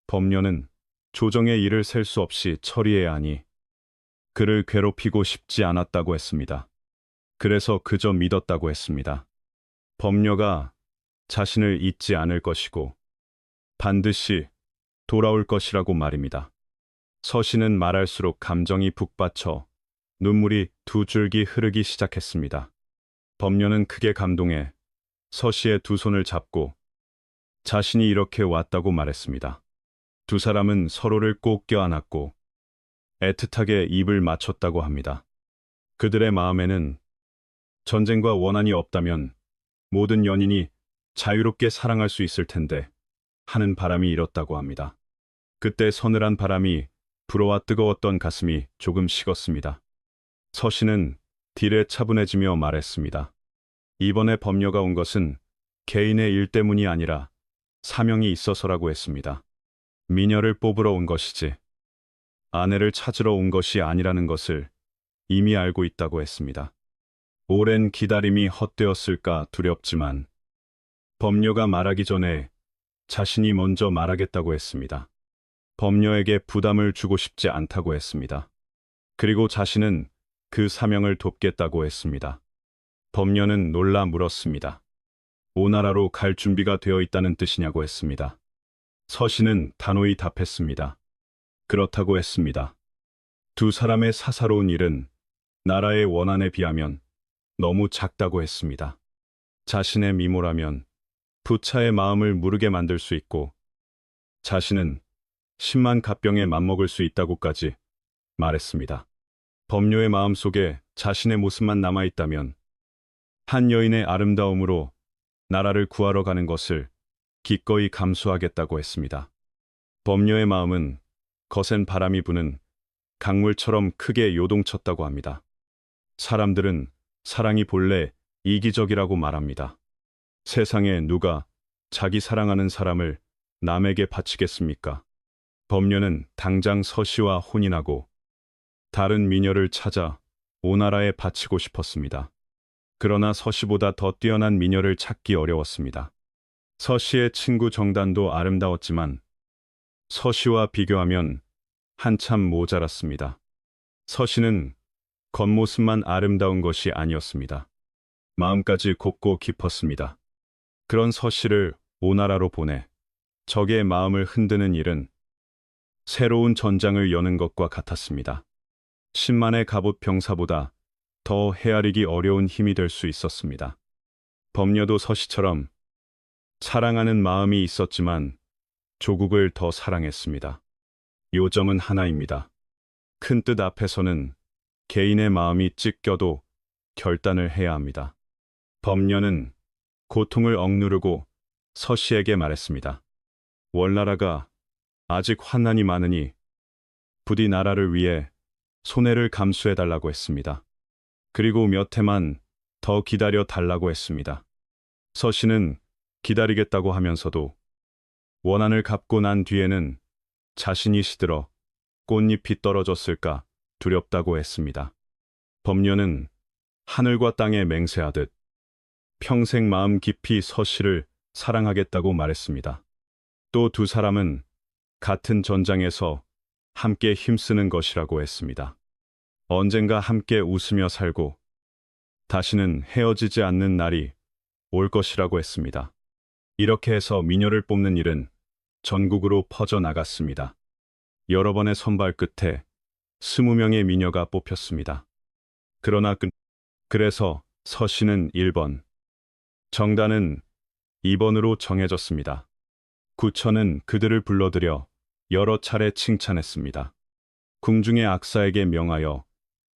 범녀는 조정의 일을 셀 수 없이 처리해야 하니 그를 괴롭히고 싶지 않았다고 했습니다. 그래서 그저 믿었다고 했습니다. 범녀가 자신을 잊지 않을 것이고 반드시 돌아올 것이라고 말입니다. 서씨는 말할수록 감정이 북받쳐 눈물이 두 줄기 흐르기 시작했습니다. 범녀는 크게 감동해 서씨의 두 손을 잡고 자신이 이렇게 왔다고 말했습니다. 두 사람은 서로를 꼭 껴안았고 애틋하게 입을 맞췄다고 합니다. 그들의 마음에는 전쟁과 원한이 없다면 모든 연인이 자유롭게 사랑할 수 있을 텐데 하는 바람이 일었다고 합니다. 그때 서늘한 바람이 불어와 뜨거웠던 가슴이 조금 식었습니다. 서씨는 딜에 차분해지며 말했습니다. 이번에 범녀가 온 것은 개인의 일 때문이 아니라 사명이 있어서라고 했습니다. 미녀를 뽑으러 온 것이지 아내를 찾으러 온 것이 아니라는 것을 이미 알고 있다고 했습니다. 오랜 기다림이 헛되었을까 두렵지만 범녀가 말하기 전에 자신이 먼저 말하겠다고 했습니다. 범녀에게 부담을 주고 싶지 않다고 했습니다. 그리고 자신은 그 사명을 돕겠다고 했습니다. 범녀는 놀라 물었습니다. 오나라로 갈 준비가 되어 있다는 뜻이냐고 했습니다. 서씨는 단호히 답했습니다. 그렇다고 했습니다. 두 사람의 사사로운 일은 나라의 원한에 비하면 너무 작다고 했습니다. 자신의 미모라면 부차의 마음을 무르게 만들 수 있고 자신은 10만 갑병에 맞먹을 수 있다고까지 말했습니다. 범녀의 마음속에 자신의 모습만 남아있다면 한 여인의 아름다움으로 나라를 구하러 가는 것을 기꺼이 감수하겠다고 했습니다. 범녀의 마음은 거센 바람이 부는 강물처럼 크게 요동쳤다고 합니다. 사람들은 사랑이 본래 이기적이라고 말합니다. 세상에 누가 자기 사랑하는 사람을 남에게 바치겠습니까? 범녀는 당장 서씨와 혼인하고 다른 미녀를 찾아 오나라에 바치고 싶었습니다. 그러나 서씨보다 더 뛰어난 미녀를 찾기 어려웠습니다. 서씨의 친구 정단도 아름다웠지만 서씨와 비교하면 한참 모자랐습니다. 서씨는 겉모습만 아름다운 것이 아니었습니다. 마음까지 곱고 깊었습니다. 그런 서씨를 오나라로 보내 적의 마음을 흔드는 일은 새로운 전장을 여는 것과 같았습니다. 10만의 갑옷 병사보다 더 헤아리기 어려운 힘이 될 수 있었습니다. 범녀도 서씨처럼 사랑하는 마음이 있었지만 조국을 더 사랑했습니다. 요점은 하나입니다. 큰 뜻 앞에서는 개인의 마음이 찢겨도 결단을 해야 합니다. 범녀는 고통을 억누르고 서씨에게 말했습니다. 월나라가 아직 환난이 많으니 부디 나라를 위해 손해를 감수해 달라고 했습니다. 그리고 몇 해만 더 기다려 달라고 했습니다. 서씨는 기다리겠다고 하면서도 원한을 갚고 난 뒤에는 자신이 시들어 꽃잎이 떨어졌을까 두렵다고 했습니다. 범녀는 하늘과 땅에 맹세하듯 평생 마음 깊이 서씨를 사랑하겠다고 말했습니다. 또 두 사람은 같은 전장에서 함께 힘쓰는 것이라고 했습니다. 언젠가 함께 웃으며 살고 다시는 헤어지지 않는 날이 올 것이라고 했습니다. 이렇게 해서 미녀를 뽑는 일은 전국으로 퍼져나갔습니다. 여러 번의 선발 끝에 20명의 미녀가 뽑혔습니다. 그래서 서씨는 1번, 정단은 2번으로 정해졌습니다. 구천은 그들을 불러들여 여러 차례 칭찬했습니다. 궁중의 악사에게 명하여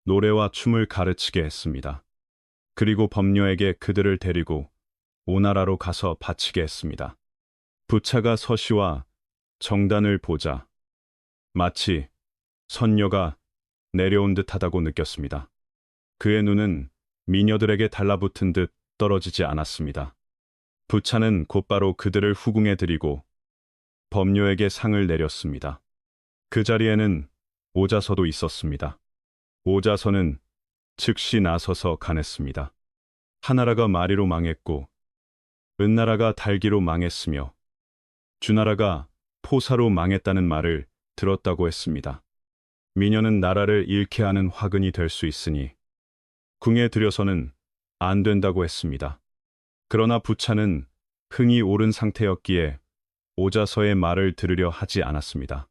노래와 춤을 가르치게 했습니다. 그리고 범녀에게 그들을 데리고 오나라로 가서 바치게 했습니다. 부차가 서씨와 정단을 보자 마치 선녀가 내려온 듯하다고 느꼈습니다. 그의 눈은 미녀들에게 달라붙은 듯 떨어지지 않았습니다. 부차는 곧바로 그들을 후궁에 드리고 범녀에게 상을 내렸습니다. 그 자리에는 오자서도 있었습니다. 오자서는 즉시 나서서 간했습니다. 하나라가 마리로 망했고 은나라가 달기로 망했으며 주나라가 포사로 망했다는 말을 들었다고 했습니다. 미녀는 나라를 잃게 하는 화근이 될 수 있으니 궁에 들여서는 안 된다고 했습니다. 그러나 부차는 흥이 오른 상태였기에 오자서의 말을 들으려 하지 않았습니다.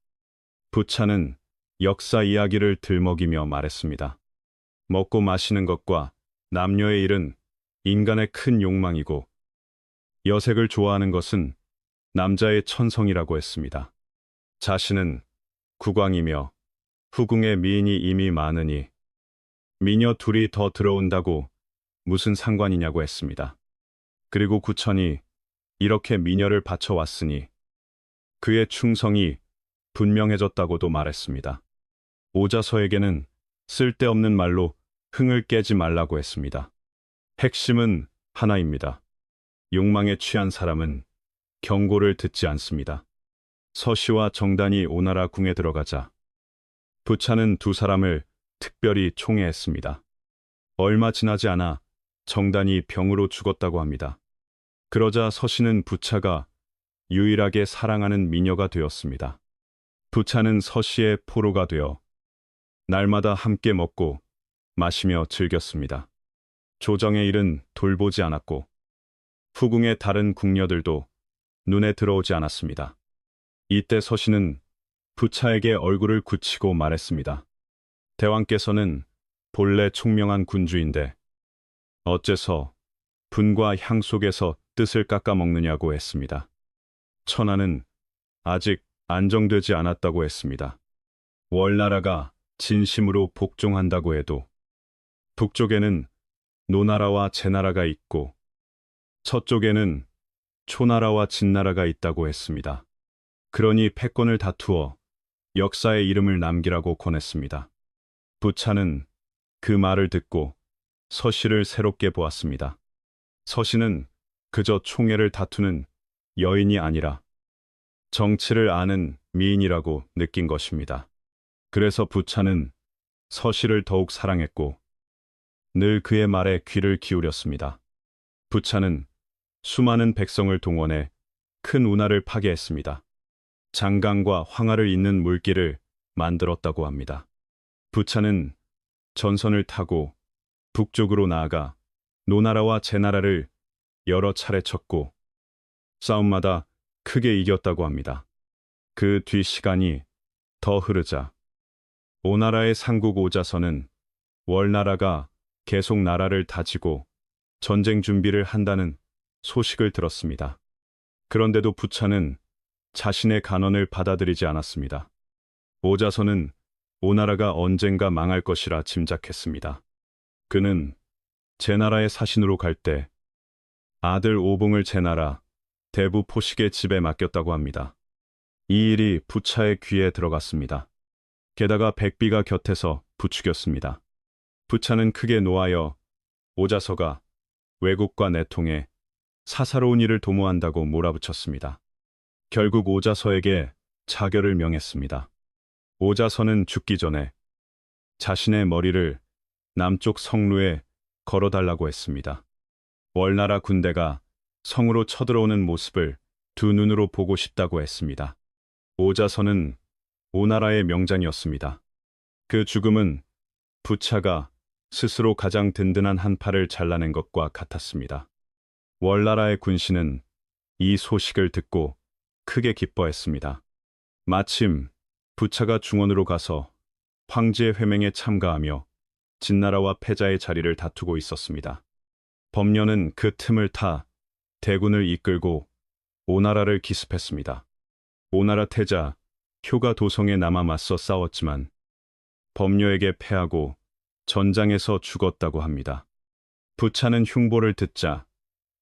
부차는 역사 이야기를 들먹이며 말했습니다. 먹고 마시는 것과 남녀의 일은 인간의 큰 욕망이고 여색을 좋아하는 것은 남자의 천성이라고 했습니다. 자신은 국왕이며 후궁의 미인이 이미 많으니 미녀 둘이 더 들어온다고 무슨 상관이냐고 했습니다. 그리고 구천이 이렇게 미녀를 바쳐왔으니 그의 충성이 분명해졌다고도 말했습니다. 오자서에게는 쓸데없는 말로 흥을 깨지 말라고 했습니다. 핵심은 하나입니다. 욕망에 취한 사람은 경고를 듣지 않습니다. 서씨와 정단이 오나라 궁에 들어가자 부차는 두 사람을 특별히 총애했습니다. 얼마 지나지 않아 정단이 병으로 죽었다고 합니다. 그러자 서씨는 부차가 유일하게 사랑하는 미녀가 되었습니다. 부차는 서씨의 포로가 되어 날마다 함께 먹고 마시며 즐겼습니다. 조정의 일은 돌보지 않았고 후궁의 다른 궁녀들도 눈에 들어오지 않았습니다. 이때 서씨는 부차에게 얼굴을 굳히고 말했습니다. 대왕께서는 본래 총명한 군주인데 어째서 분과 향 속에서 뜻을 깎아먹느냐고 했습니다. 천하는 아직 안정되지 않았다고 했습니다. 월나라가 진심으로 복종한다고 해도 북쪽에는 노나라와 제나라가 있고 서쪽에는 초나라와 진나라가 있다고 했습니다. 그러니 패권을 다투어 역사의 이름을 남기라고 권했습니다. 부차는 그 말을 듣고 서씨를 새롭게 보았습니다. 서씨는 그저 총애를 다투는 여인이 아니라 정치를 아는 미인이라고 느낀 것입니다. 그래서 부차는 서씨를 더욱 사랑했고 늘 그의 말에 귀를 기울였습니다. 부차는 수많은 백성을 동원해 큰 운하를 파괴했습니다. 장강과 황하를 잇는 물길을 만들었다고 합니다. 부차는 전선을 타고 북쪽으로 나아가 노나라와 제나라를 여러 차례 쳤고 싸움마다 크게 이겼다고 합니다. 그 뒤 시간이 더 흐르자 오나라의 상국 오자서는 월나라가 계속 나라를 다지고 전쟁 준비를 한다는 소식을 들었습니다. 그런데도 부차는 자신의 간언을 받아들이지 않았습니다. 오자서는 오나라가 언젠가 망할 것이라 짐작했습니다. 그는 제나라의 사신으로 갈 때 아들 오봉을 제나라 대부 포식의 집에 맡겼다고 합니다. 이 일이 부차의 귀에 들어갔습니다. 게다가 백비가 곁에서 부추겼습니다. 부차는 크게 노하여 오자서가 왜곡과 내통에 사사로운 일을 도모한다고 몰아붙였습니다. 결국 오자서에게 자결을 명했습니다. 오자서는 죽기 전에 자신의 머리를 남쪽 성루에 걸어달라고 했습니다. 월나라 군대가 성으로 쳐들어오는 모습을 두 눈으로 보고 싶다고 했습니다. 오자서는 오나라의 명장이었습니다. 그 죽음은 부차가 스스로 가장 든든한 한 팔을 잘라낸 것과 같았습니다. 월나라의 군신은 이 소식을 듣고 크게 기뻐했습니다. 마침 부차가 중원으로 가서 황제의 회맹에 참가하며 진나라와 패자의 자리를 다투고 있었습니다. 범녀는 그 틈을 타 대군을 이끌고 오나라를 기습했습니다. 오나라 태자 효가 도성에 남아 맞서 싸웠지만 범녀에게 패하고 전장에서 죽었다고 합니다. 부차는 흉보를 듣자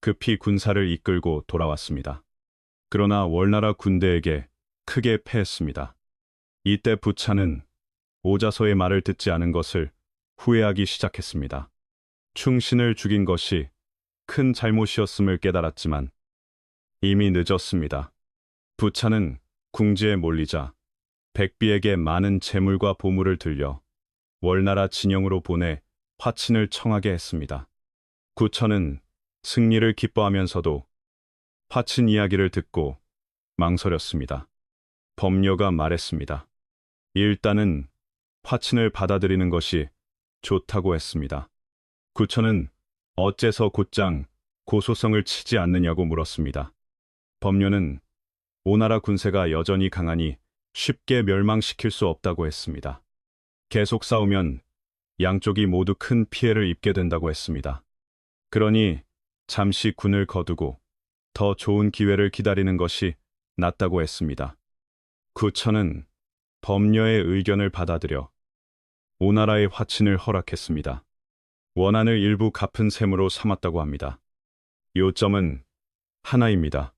급히 군사를 이끌고 돌아왔습니다. 그러나 월나라 군대에게 크게 패했습니다. 이때 부차는 오자서의 말을 듣지 않은 것을 후회하기 시작했습니다. 충신을 죽인 것이 큰 잘못이었음을 깨달았지만 이미 늦었습니다. 부차는 궁지에 몰리자 백비에게 많은 재물과 보물을 들려 월나라 진영으로 보내 화친을 청하게 했습니다. 구천은 승리를 기뻐하면서도 화친 이야기를 듣고 망설였습니다. 범녀가 말했습니다. 일단은 화친을 받아들이는 것이 좋다고 했습니다. 구천은 어째서 곧장 고소성을 치지 않느냐고 물었습니다. 범녀는 오나라 군세가 여전히 강하니 쉽게 멸망시킬 수 없다고 했습니다. 계속 싸우면 양쪽이 모두 큰 피해를 입게 된다고 했습니다. 그러니 잠시 군을 거두고 더 좋은 기회를 기다리는 것이 낫다고 했습니다. 구천은 범녀의 의견을 받아들여 오나라의 화친을 허락했습니다. 원한을 일부 갚은 셈으로 삼았다고 합니다. 요점은 하나입니다.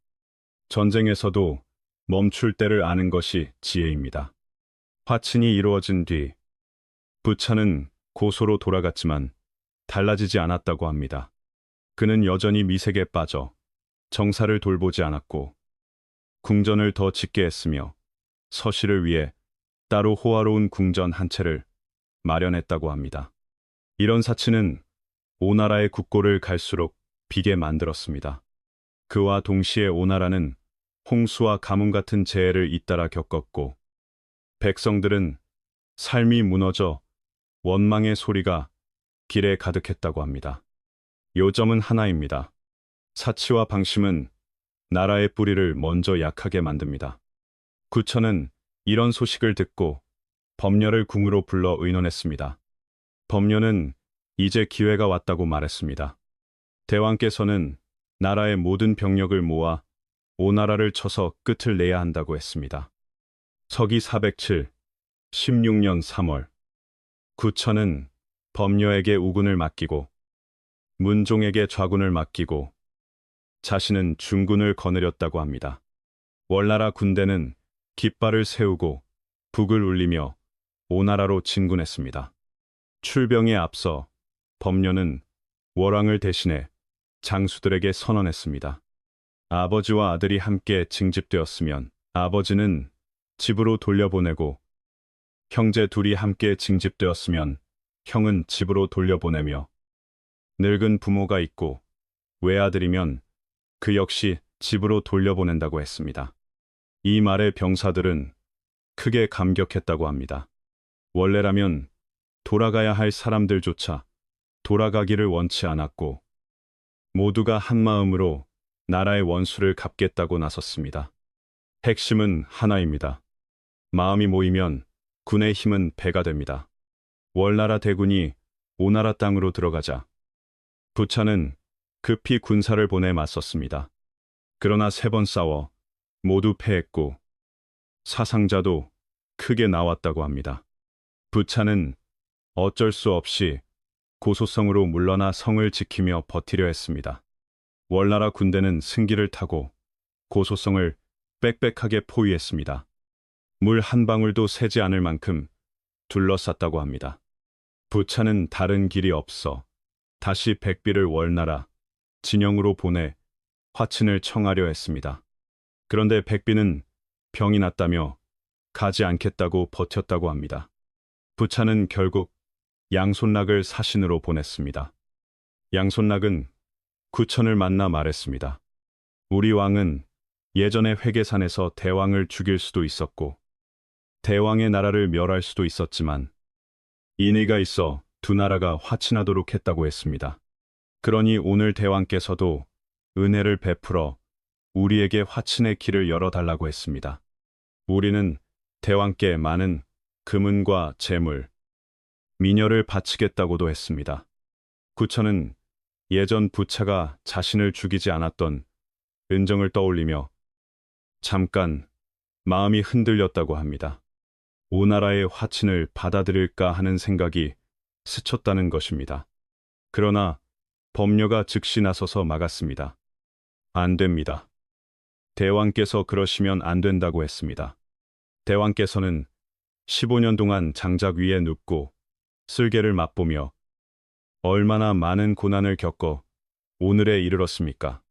전쟁에서도 멈출 때를 아는 것이 지혜입니다. 화친이 이루어진 뒤 부차는 고소로 돌아갔지만 달라지지 않았다고 합니다. 그는 여전히 미색에 빠져 정사를 돌보지 않았고 궁전을 더 짓게 했으며 서씨를 위해 따로 호화로운 궁전 한 채를 마련했다고 합니다. 이런 사치는 오나라의 국고를 갈수록 비게 만들었습니다. 그와 동시에 오나라는 홍수와 가뭄 같은 재해를 잇따라 겪었고 백성들은 삶이 무너져 원망의 소리가 길에 가득했다고 합니다. 요점은 하나입니다. 사치와 방심은 나라의 뿌리를 먼저 약하게 만듭니다. 구천은 이런 소식을 듣고 범녀를 궁으로 불러 의논했습니다. 범녀는 이제 기회가 왔다고 말했습니다. 대왕께서는 나라의 모든 병력을 모아 오나라를 쳐서 끝을 내야 한다고 했습니다. 서기 407, 16년 3월 구천은 범녀에게 우군을 맡기고 문종에게 좌군을 맡기고 자신은 중군을 거느렸다고 합니다. 월나라 군대는 깃발을 세우고 북을 울리며 오나라로 진군했습니다. 출병에 앞서 법녀는 월왕을 대신해 장수들에게 선언했습니다. 아버지와 아들이 함께 징집되었으면 아버지는 집으로 돌려보내고 형제 둘이 함께 징집되었으면 형은 집으로 돌려보내며 늙은 부모가 있고 외아들이면 그 역시 집으로 돌려보낸다고 했습니다. 이 말에 병사들은 크게 감격했다고 합니다. 원래라면 돌아가야 할 사람들조차 돌아가기를 원치 않았고 모두가 한마음으로 나라의 원수를 갚겠다고 나섰습니다. 핵심은 하나입니다. 마음이 모이면 군의 힘은 배가 됩니다. 월나라 대군이 오나라 땅으로 들어가자 부차는 급히 군사를 보내 맞섰습니다. 그러나 3번 싸워 모두 패했고 사상자도 크게 나왔다고 합니다. 부차는 어쩔 수 없이 고소성으로 물러나 성을 지키며 버티려 했습니다. 월나라 군대는 승기를 타고 고소성을 빽빽하게 포위했습니다. 물 한 방울도 새지 않을 만큼 둘러쌌다고 합니다. 부차는 다른 길이 없어 다시 백비를 월나라 진영으로 보내 화친을 청하려 했습니다. 그런데 백비는 병이 났다며 가지 않겠다고 버텼다고 합니다. 부차는 결국 양손락을 사신으로 보냈습니다. 양손락은 구천을 만나 말했습니다. 우리 왕은 예전에 회계산에서 대왕을 죽일 수도 있었고 대왕의 나라를 멸할 수도 있었지만 인의가 있어 두 나라가 화친하도록 했다고 했습니다. 그러니 오늘 대왕께서도 은혜를 베풀어 우리에게 화친의 길을 열어달라고 했습니다. 우리는 대왕께 많은 금은과 재물, 미녀를 바치겠다고도 했습니다. 구천은 예전 부차가 자신을 죽이지 않았던 은정을 떠올리며 잠깐 마음이 흔들렸다고 합니다. 오나라의 화친을 받아들일까 하는 생각이 스쳤다는 것입니다. 그러나 법녀가 즉시 나서서 막았습니다. 안 됩니다. 대왕께서 그러시면 안 된다고 했습니다. 대왕께서는 15년 동안 장작 위에 눕고 쓸개를 맛보며 얼마나 많은 고난을 겪어 오늘에 이르렀습니까?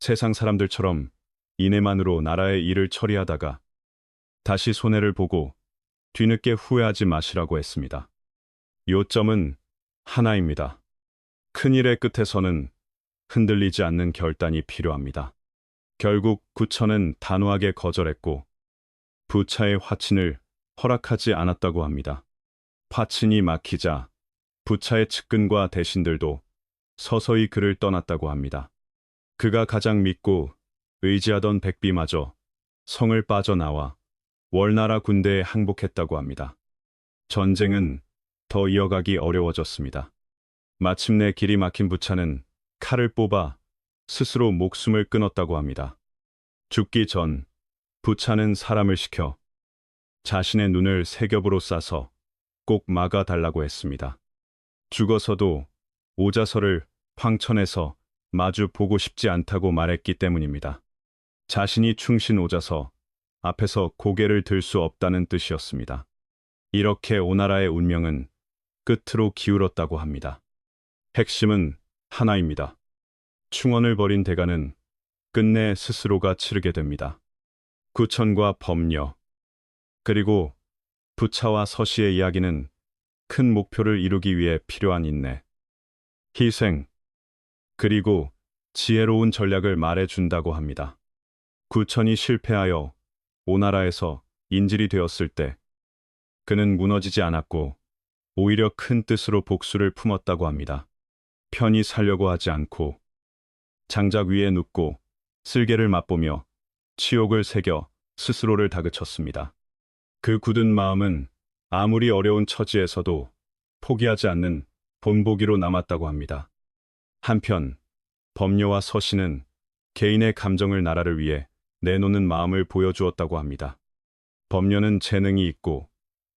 세상 사람들처럼 인애만으로 나라의 일을 처리하다가 다시 손해를 보고 뒤늦게 후회하지 마시라고 했습니다. 요점은 하나입니다. 큰일의 끝에서는 흔들리지 않는 결단이 필요합니다. 결국 구천은 단호하게 거절했고 부차의 화친을 허락하지 않았다고 합니다. 화친이 막히자 부차의 측근과 대신들도 서서히 그를 떠났다고 합니다. 그가 가장 믿고 의지하던 백비마저 성을 빠져나와 월나라 군대에 항복했다고 합니다. 전쟁은 더 이어가기 어려워졌습니다. 마침내 길이 막힌 부차는 칼을 뽑아 스스로 목숨을 끊었다고 합니다. 죽기 전 부차는 사람을 시켜 자신의 눈을 세 겹으로 싸서 꼭 막아달라고 했습니다. 죽어서도 오자서를 황천에서 마주 보고 싶지 않다고 말했기 때문입니다. 자신이 충신 오자서 앞에서 고개를 들 수 없다는 뜻이었습니다. 이렇게 오나라의 운명은 끝으로 기울었다고 합니다. 핵심은 하나입니다. 충언을 벌인 대가는 끝내 스스로가 치르게 됩니다. 구천과 법녀, 그리고 부차와 서씨의 이야기는 큰 목표를 이루기 위해 필요한 인내, 희생, 그리고 지혜로운 전략을 말해준다고 합니다. 구천이 실패하여 오나라에서 인질이 되었을 때 그는 무너지지 않았고 오히려 큰 뜻으로 복수를 품었다고 합니다. 편히 살려고 하지 않고 장작 위에 눕고 쓸개를 맛보며 치욕을 새겨 스스로를 다그쳤습니다. 그 굳은 마음은 아무리 어려운 처지에서도 포기하지 않는 본보기로 남았다고 합니다. 한편 법녀와 서씨는 개인의 감정을 나라를 위해 내놓는 마음을 보여주었다고 합니다. 법녀는 재능이 있고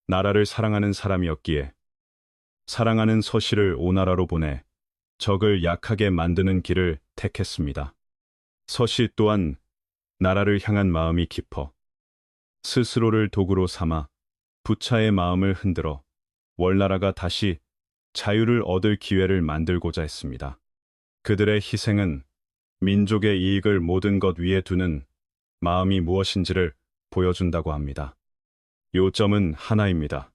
나라를 사랑하는 사람이었기에 사랑하는 서씨를 오나라로 보내 적을 약하게 만드는 길을 택했습니다. 서씨 또한 나라를 향한 마음이 깊어 스스로를 도구로 삼아 부차의 마음을 흔들어 월나라가 다시 자유를 얻을 기회를 만들고자 했습니다. 그들의 희생은 민족의 이익을 모든 것 위에 두는 마음이 무엇인지를 보여준다고 합니다. 요점은 하나입니다.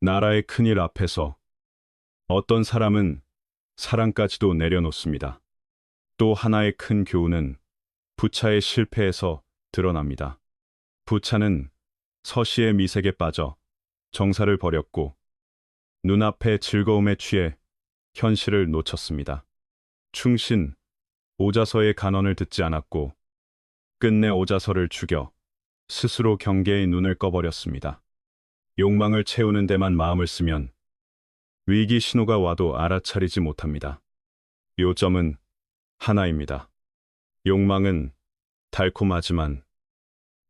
나라의 큰일 앞에서 어떤 사람은 사랑까지도 내려놓습니다. 또 하나의 큰 교훈은 부차의 실패에서 드러납니다. 부차는 서시의 미색에 빠져 정사를 버렸고 눈앞의 즐거움에 취해 현실을 놓쳤습니다. 충신, 오자서의 간언을 듣지 않았고 끝내 오자서를 죽여 스스로 경계의 눈을 꺼버렸습니다. 욕망을 채우는 데만 마음을 쓰면 위기 신호가 와도 알아차리지 못합니다. 요점은 하나입니다. 욕망은 달콤하지만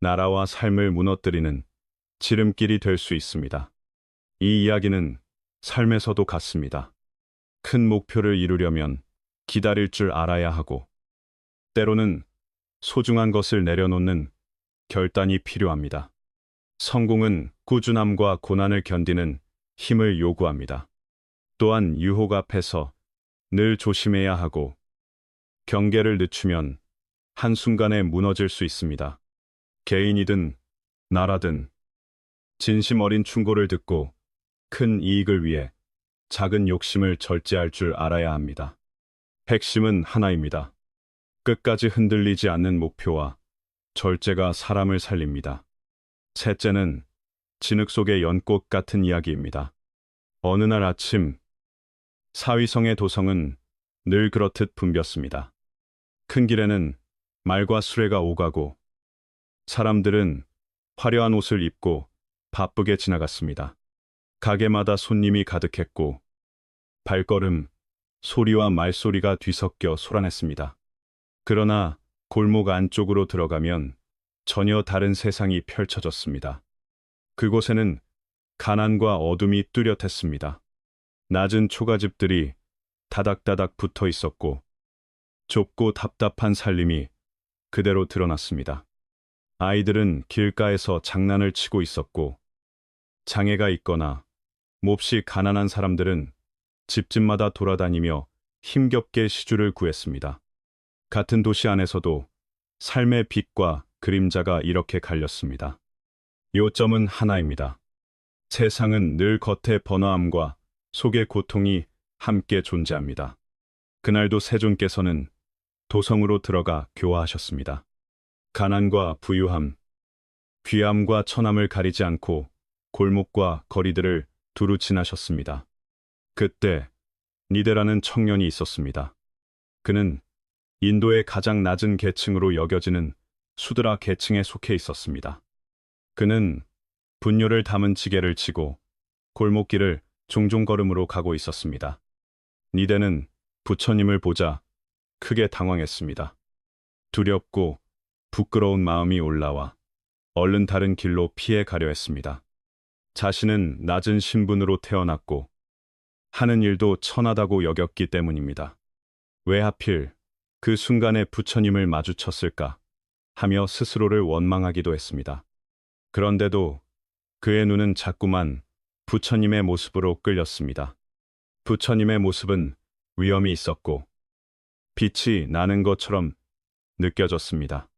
나라와 삶을 무너뜨리는 지름길이 될 수 있습니다. 이 이야기는 삶에서도 같습니다. 큰 목표를 이루려면 기다릴 줄 알아야 하고, 때로는 소중한 것을 내려놓는 결단이 필요합니다. 성공은 꾸준함과 고난을 견디는 힘을 요구합니다. 또한 유혹 앞에서 늘 조심해야 하고, 경계를 늦추면 한순간에 무너질 수 있습니다. 개인이든 나라든 진심 어린 충고를 듣고 큰 이익을 위해 작은 욕심을 절제할 줄 알아야 합니다. 핵심은 하나입니다. 끝까지 흔들리지 않는 목표와 절제가 사람을 살립니다. 셋째는 진흙 속의 연꽃 같은 이야기입니다. 어느 날 아침, 사위성의 도성은 늘 그렇듯 붐볐습니다. 큰 길에는 말과 수레가 오가고 사람들은 화려한 옷을 입고 바쁘게 지나갔습니다. 가게마다 손님이 가득했고 발걸음, 소리와 말소리가 뒤섞여 소란했습니다. 그러나 골목 안쪽으로 들어가면 전혀 다른 세상이 펼쳐졌습니다. 그곳에는 가난과 어둠이 뚜렷했습니다. 낮은 초가집들이 다닥다닥 붙어 있었고 좁고 답답한 살림이 그대로 드러났습니다. 아이들은 길가에서 장난을 치고 있었고 장애가 있거나 몹시 가난한 사람들은 집집마다 돌아다니며 힘겹게 시주를 구했습니다. 같은 도시 안에서도 삶의 빛과 그림자가 이렇게 갈렸습니다. 요점은 하나입니다. 세상은 늘 겉의 번화함과 속의 고통이 함께 존재합니다. 그날도 세존께서는 도성으로 들어가 교화하셨습니다. 가난과 부유함, 귀함과 천함을 가리지 않고 골목과 거리들을 두루 지나셨습니다. 그때 니데라는 청년이 있었습니다. 그는 인도의 가장 낮은 계층으로 여겨지는 수드라 계층에 속해 있었습니다. 그는 분뇨를 담은 지게를 치고 골목길을 종종 걸음으로 가고 있었습니다. 니데는 부처님을 보자 크게 당황했습니다. 두렵고 부끄러운 마음이 올라와 얼른 다른 길로 피해 가려 했습니다. 자신은 낮은 신분으로 태어났고 하는 일도 천하다고 여겼기 때문입니다. 왜 하필 그 순간에 부처님을 마주쳤을까 하며 스스로를 원망하기도 했습니다. 그런데도 그의 눈은 자꾸만 부처님의 모습으로 끌렸습니다. 부처님의 모습은 위엄이 있었고 빛이 나는 것처럼 느껴졌습니다.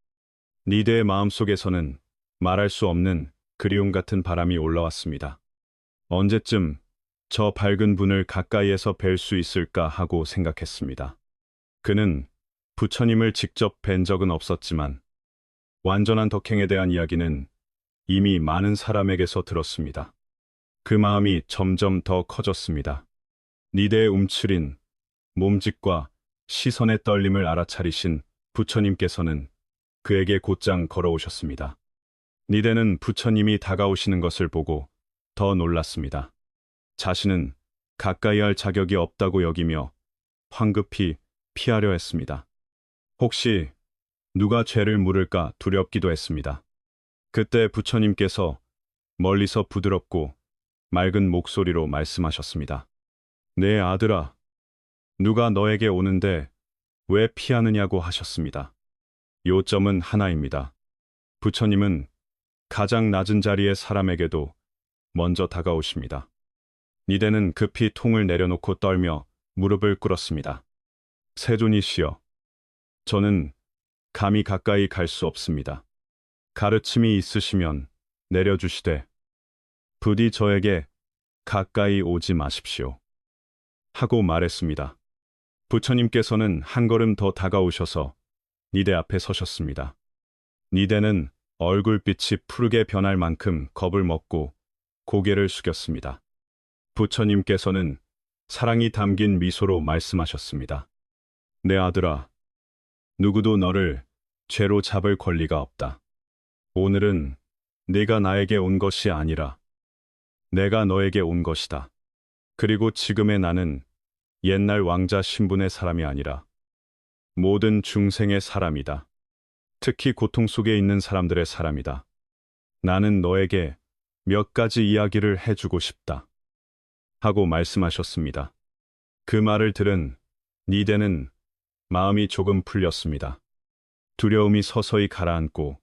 니데의 마음속에서는 말할 수 없는 그리움 같은 바람이 올라왔습니다. 언제쯤 저 밝은 분을 가까이에서 뵐 수 있을까 하고 생각했습니다. 그는 부처님을 직접 뵌 적은 없었지만 완전한 덕행에 대한 이야기는 이미 많은 사람에게서 들었습니다. 그 마음이 점점 더 커졌습니다. 니데의 움츠린 몸짓과 시선의 떨림을 알아차리신 부처님께서는 그에게 곧장 걸어오셨습니다. 니데는 부처님이 다가오시는 것을 보고 더 놀랐습니다. 자신은 가까이 할 자격이 없다고 여기며 황급히 피하려 했습니다. 혹시 누가 죄를 물을까 두렵기도 했습니다. 그때 부처님께서 멀리서 부드럽고 맑은 목소리로 말씀하셨습니다. 내 아들아, 누가 너에게 오는데 왜 피하느냐고 하셨습니다. 요점은 하나입니다. 부처님은 가장 낮은 자리의 사람에게도 먼저 다가오십니다. 니대는 급히 통을 내려놓고 떨며 무릎을 꿇었습니다. 세존이시여, 저는 감히 가까이 갈 수 없습니다. 가르침이 있으시면 내려주시되 부디 저에게 가까이 오지 마십시오. 하고 말했습니다. 부처님께서는 한 걸음 더 다가오셔서 니대 앞에 서셨습니다. 니대는 얼굴빛이 푸르게 변할 만큼 겁을 먹고 고개를 숙였습니다. 부처님께서는 사랑이 담긴 미소로 말씀하셨습니다. 내 아들아, 누구도 너를 죄로 잡을 권리가 없다. 오늘은 네가 나에게 온 것이 아니라 내가 너에게 온 것이다. 그리고 지금의 나는 옛날 왕자 신분의 사람이 아니라 모든 중생의 사람이다. 특히 고통 속에 있는 사람들의 사람이다. 나는 너에게 몇 가지 이야기를 해주고 싶다. 하고 말씀하셨습니다. 그 말을 들은 니대는 마음이 조금 풀렸습니다. 두려움이 서서히 가라앉고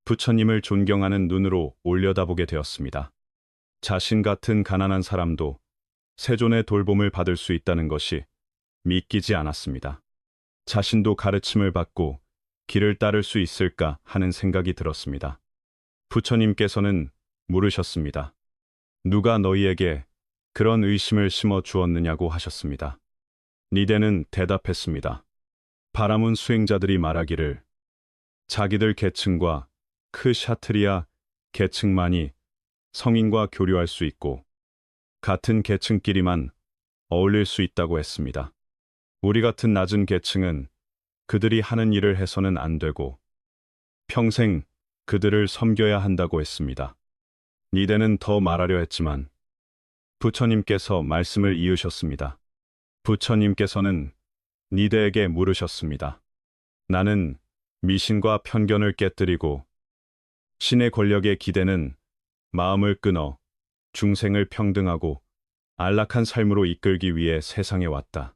부처님을 존경하는 눈으로 올려다보게 되었습니다. 자신 같은 가난한 사람도 세존의 돌봄을 받을 수 있다는 것이 믿기지 않았습니다. 자신도 가르침을 받고 길을 따를 수 있을까 하는 생각이 들었습니다. 부처님께서는 물으셨습니다. 누가 너희에게 그런 의심을 심어 주었느냐고 하셨습니다. 니대는 대답했습니다. 바라문 수행자들이 말하기를 자기들 계층과 크샤트리아 계층만이 성인과 교류할 수 있고 같은 계층끼리만 어울릴 수 있다고 했습니다. 우리 같은 낮은 계층은 그들이 하는 일을 해서는 안 되고 평생 그들을 섬겨야 한다고 했습니다. 니대는 더 말하려 했지만 부처님께서 말씀을 이으셨습니다. 부처님께서는 니대에게 물으셨습니다. 나는 미신과 편견을 깨뜨리고 신의 권력에 기대는 마음을 끊어 중생을 평등하고 안락한 삶으로 이끌기 위해 세상에 왔다.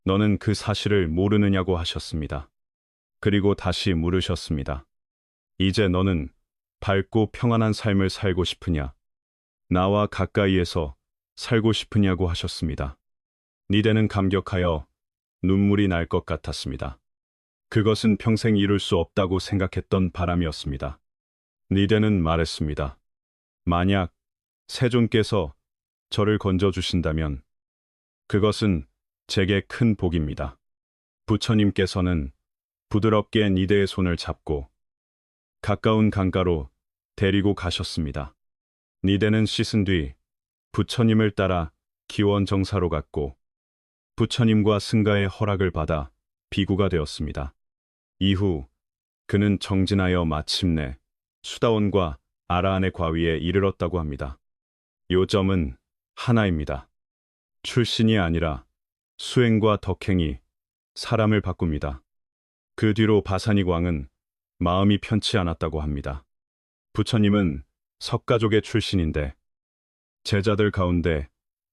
너는 그 사실을 모르느냐고 하셨습니다. 그리고 다시 물으셨습니다. 이제 너는 밝고 평안한 삶을 살고 싶으냐? 나와 가까이에서 살고 싶으냐고 하셨습니다. 니대는 감격하여 눈물이 날 것 같았습니다. 그것은 평생 이룰 수 없다고 생각했던 바람이었습니다. 니대는 말했습니다. 만약 세존께서 저를 건져주신다면 그것은 제게 큰 복입니다. 부처님께서는 부드럽게 니대의 손을 잡고 가까운 강가로 데리고 가셨습니다. 니대는 씻은 뒤 부처님을 따라 기원정사로 갔고 부처님과 승가의 허락을 받아 비구가 되었습니다. 이후 그는 정진하여 마침내 수다원과 아라한의 과위에 이르렀다고 합니다. 요점은 하나입니다. 출신이 아니라 수행과 덕행이 사람을 바꿉니다. 그 뒤로 바사닉 왕은 마음이 편치 않았다고 합니다. 부처님은 석가족의 출신인데 제자들 가운데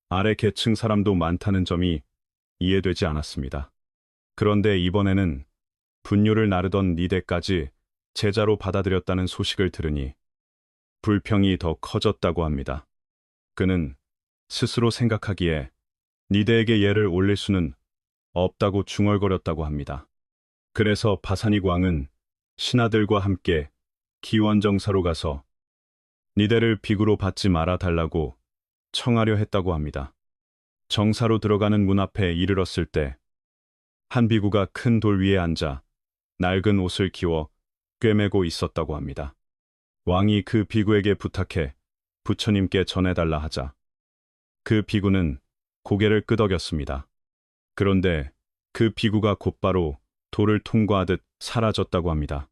아래 계층 사람도 많다는 점이 이해되지 않았습니다. 그런데 이번에는 분뇨를 나르던 니대까지 제자로 받아들였다는 소식을 들으니 불평이 더 커졌다고 합니다. 그는 스스로 생각하기에 니대에게 예를 올릴 수는 없다고 중얼거렸다고 합니다. 그래서 바사닉 왕은 신하들과 함께 기원정사로 가서 니대를 비구로 받지 말아 달라고 청하려 했다고 합니다. 정사로 들어가는 문 앞에 이르렀을 때 한 비구가 큰 돌 위에 앉아 낡은 옷을 기워 꿰매고 있었다고 합니다. 왕이 그 비구에게 부탁해 부처님께 전해달라 하자 그 비구는 고개를 끄덕였습니다. 그런데 그 비구가 곧바로 돌을 통과하듯 사라졌다고 합니다.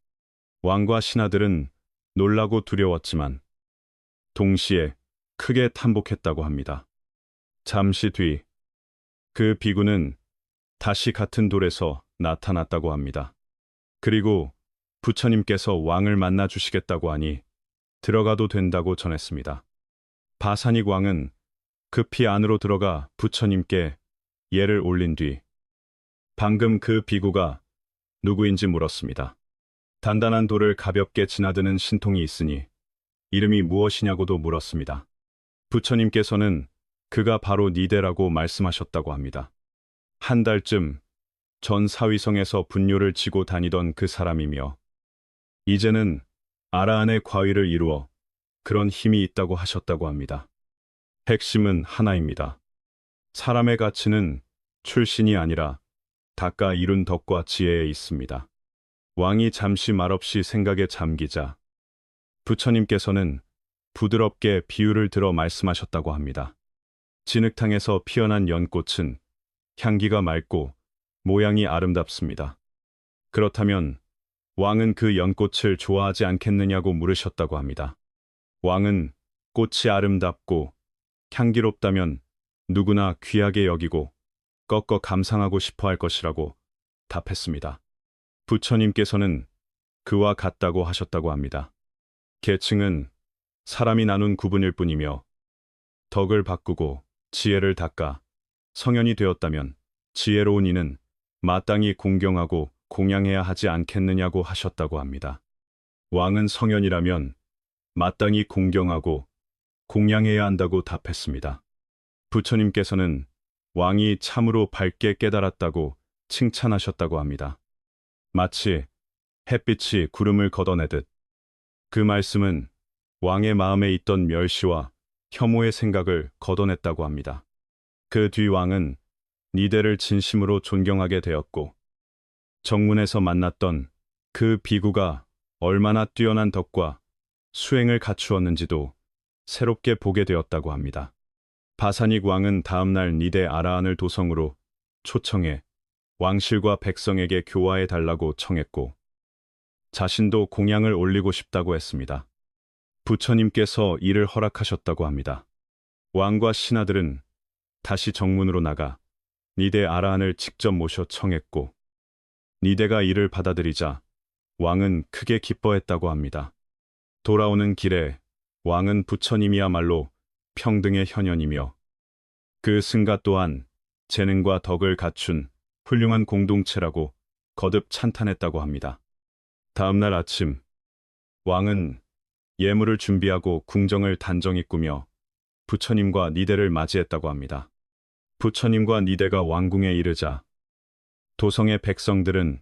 왕과 신하들은 놀라고 두려웠지만 동시에 크게 탐복했다고 합니다. 잠시 뒤 그 비구는 다시 같은 돌에서 나타났다고 합니다. 그리고 부처님께서 왕을 만나 주시겠다고 하니 들어가도 된다고 전했습니다. 바사닉 왕은 급히 안으로 들어가 부처님께 예를 올린 뒤 방금 그 비구가 누구인지 물었습니다. 단단한 돌을 가볍게 지나드는 신통이 있으니 이름이 무엇이냐고도 물었습니다. 부처님께서는 그가 바로 니대라고 말씀하셨다고 합니다. 한 달쯤 전 사위성에서 분뇨를 지고 다니던 그 사람이며 이제는 아라한의 과위를 이루어 그런 힘이 있다고 하셨다고 합니다. 핵심은 하나입니다. 사람의 가치는 출신이 아니라 닦아 이룬 덕과 지혜에 있습니다. 왕이 잠시 말없이 생각에 잠기자 부처님께서는 부드럽게 비유를 들어 말씀하셨다고 합니다. 진흙탕에서 피어난 연꽃은 향기가 맑고 모양이 아름답습니다. 그렇다면 왕은 그 연꽃을 좋아하지 않겠느냐고 물으셨다고 합니다. 왕은 꽃이 아름답고 향기롭다면 누구나 귀하게 여기고 꺾어 감상하고 싶어 할 것이라고 답했습니다. 부처님께서는 그와 같다고 하셨다고 합니다. 계층은 사람이 나눈 구분일 뿐이며 덕을 바꾸고 지혜를 닦아 성현이 되었다면 지혜로운 이는 마땅히 공경하고 공양해야 하지 않겠느냐고 하셨다고 합니다. 왕은 성현이라면 마땅히 공경하고 공양해야 한다고 답했습니다. 부처님께서는 왕이 참으로 밝게 깨달았다고 칭찬하셨다고 합니다. 마치 햇빛이 구름을 걷어내듯 그 말씀은 왕의 마음에 있던 멸시와 혐오의 생각을 걷어냈다고 합니다. 그 뒤 왕은 니대를 진심으로 존경하게 되었고 정문에서 만났던 그 비구가 얼마나 뛰어난 덕과 수행을 갖추었는지도 새롭게 보게 되었다고 합니다. 바사닉 왕은 다음날 니대 아라한을 도성으로 초청해 왕실과 백성에게 교화해 달라고 청했고 자신도 공양을 올리고 싶다고 했습니다. 부처님께서 이를 허락하셨다고 합니다. 왕과 신하들은 다시 정문으로 나가 니대 아라한을 직접 모셔 청했고 니대가 이를 받아들이자 왕은 크게 기뻐했다고 합니다. 돌아오는 길에 왕은 부처님이야말로 평등의 현현이며 그 승가 또한 재능과 덕을 갖춘 훌륭한 공동체라고 거듭 찬탄했다고 합니다. 다음날 아침 왕은 예물을 준비하고 궁정을 단정히 꾸며 부처님과 니대를 맞이했다고 합니다. 부처님과 니대가 왕궁에 이르자 도성의 백성들은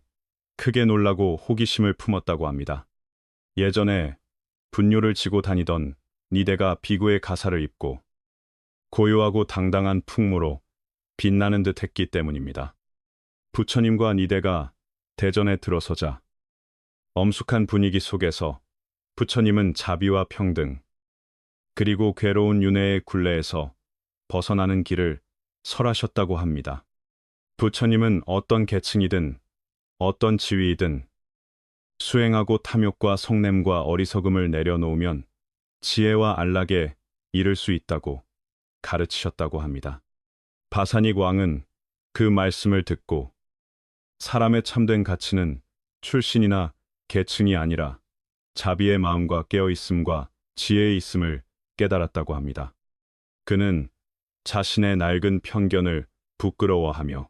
크게 놀라고 호기심을 품었다고 합니다. 예전에 분뇨를 지고 다니던 니대가 비구의 가사를 입고 고요하고 당당한 풍모로 빛나는 듯 했기 때문입니다. 부처님과 니대가 대전에 들어서자 엄숙한 분위기 속에서 부처님은 자비와 평등, 그리고 괴로운 윤회의 굴레에서 벗어나는 길을 설하셨다고 합니다. 부처님은 어떤 계층이든 어떤 지위이든 수행하고 탐욕과 성냄과 어리석음을 내려놓으면 지혜와 안락에 이를 수 있다고 가르치셨다고 합니다. 바사닉 왕은 그 말씀을 듣고 사람의 참된 가치는 출신이나 계층이 아니라 자비의 마음과 깨어있음과 지혜에 있음을 깨달았다고 합니다. 그는 자신의 낡은 편견을 부끄러워하며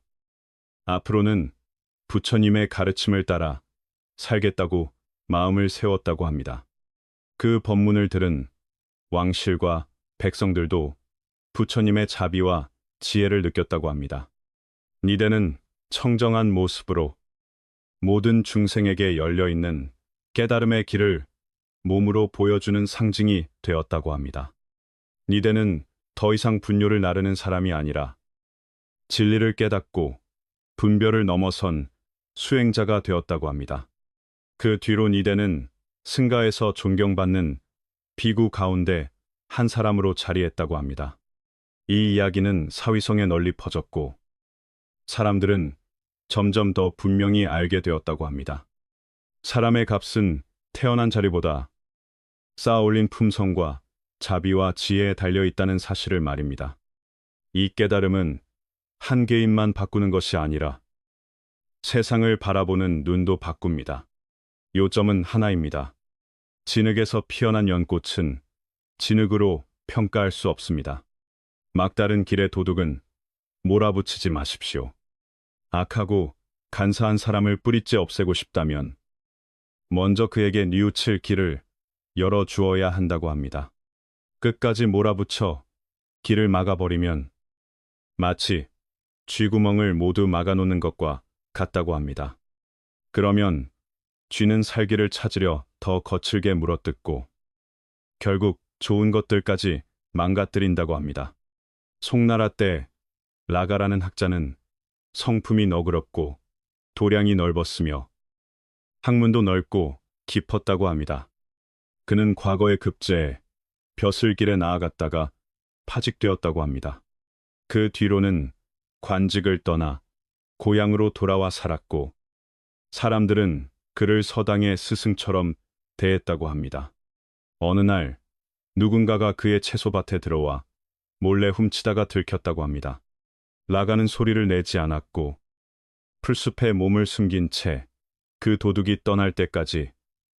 앞으로는 부처님의 가르침을 따라 살겠다고 마음을 세웠다고 합니다. 그 법문을 들은 왕실과 백성들도 부처님의 자비와 지혜를 느꼈다고 합니다. 니대는 청정한 모습으로 모든 중생에게 열려있는 깨달음의 길을 몸으로 보여주는 상징이 되었다고 합니다. 니대는 더 이상 분뇨를 나르는 사람이 아니라 진리를 깨닫고 분별을 넘어선 수행자가 되었다고 합니다. 그 뒤로 니대는 승가에서 존경받는 비구 가운데 한 사람으로 자리했다고 합니다. 이 이야기는 사위성에 널리 퍼졌고 사람들은 점점 더 분명히 알게 되었다고 합니다. 사람의 값은 태어난 자리보다 쌓아올린 품성과 자비와 지혜에 달려있다는 사실을 말입니다. 이 깨달음은 한 개인만 바꾸는 것이 아니라 세상을 바라보는 눈도 바꿉니다. 요점은 하나입니다. 진흙에서 피어난 연꽃은 진흙으로 평가할 수 없습니다. 막다른 길의 도둑은 몰아붙이지 마십시오. 악하고 간사한 사람을 뿌리째 없애고 싶다면 먼저 그에게 뉘우칠 길을 열어주어야 한다고 합니다. 끝까지 몰아붙여 길을 막아버리면 마치 쥐구멍을 모두 막아놓는 것과 같다고 합니다. 그러면 쥐는 살기를 찾으려 더 거칠게 물어뜯고 결국 좋은 것들까지 망가뜨린다고 합니다. 송나라 때 라가라는 학자는 성품이 너그럽고 도량이 넓었으며 학문도 넓고 깊었다고 합니다. 그는 과거에 급제해 벼슬길에 나아갔다가 파직되었다고 합니다. 그 뒤로는 관직을 떠나 고향으로 돌아와 살았고 사람들은 그를 서당의 스승처럼 대했다고 합니다. 어느 날 누군가가 그의 채소밭에 들어와 몰래 훔치다가 들켰다고 합니다. 라가는 소리를 내지 않았고 풀숲에 몸을 숨긴 채 그 도둑이 떠날 때까지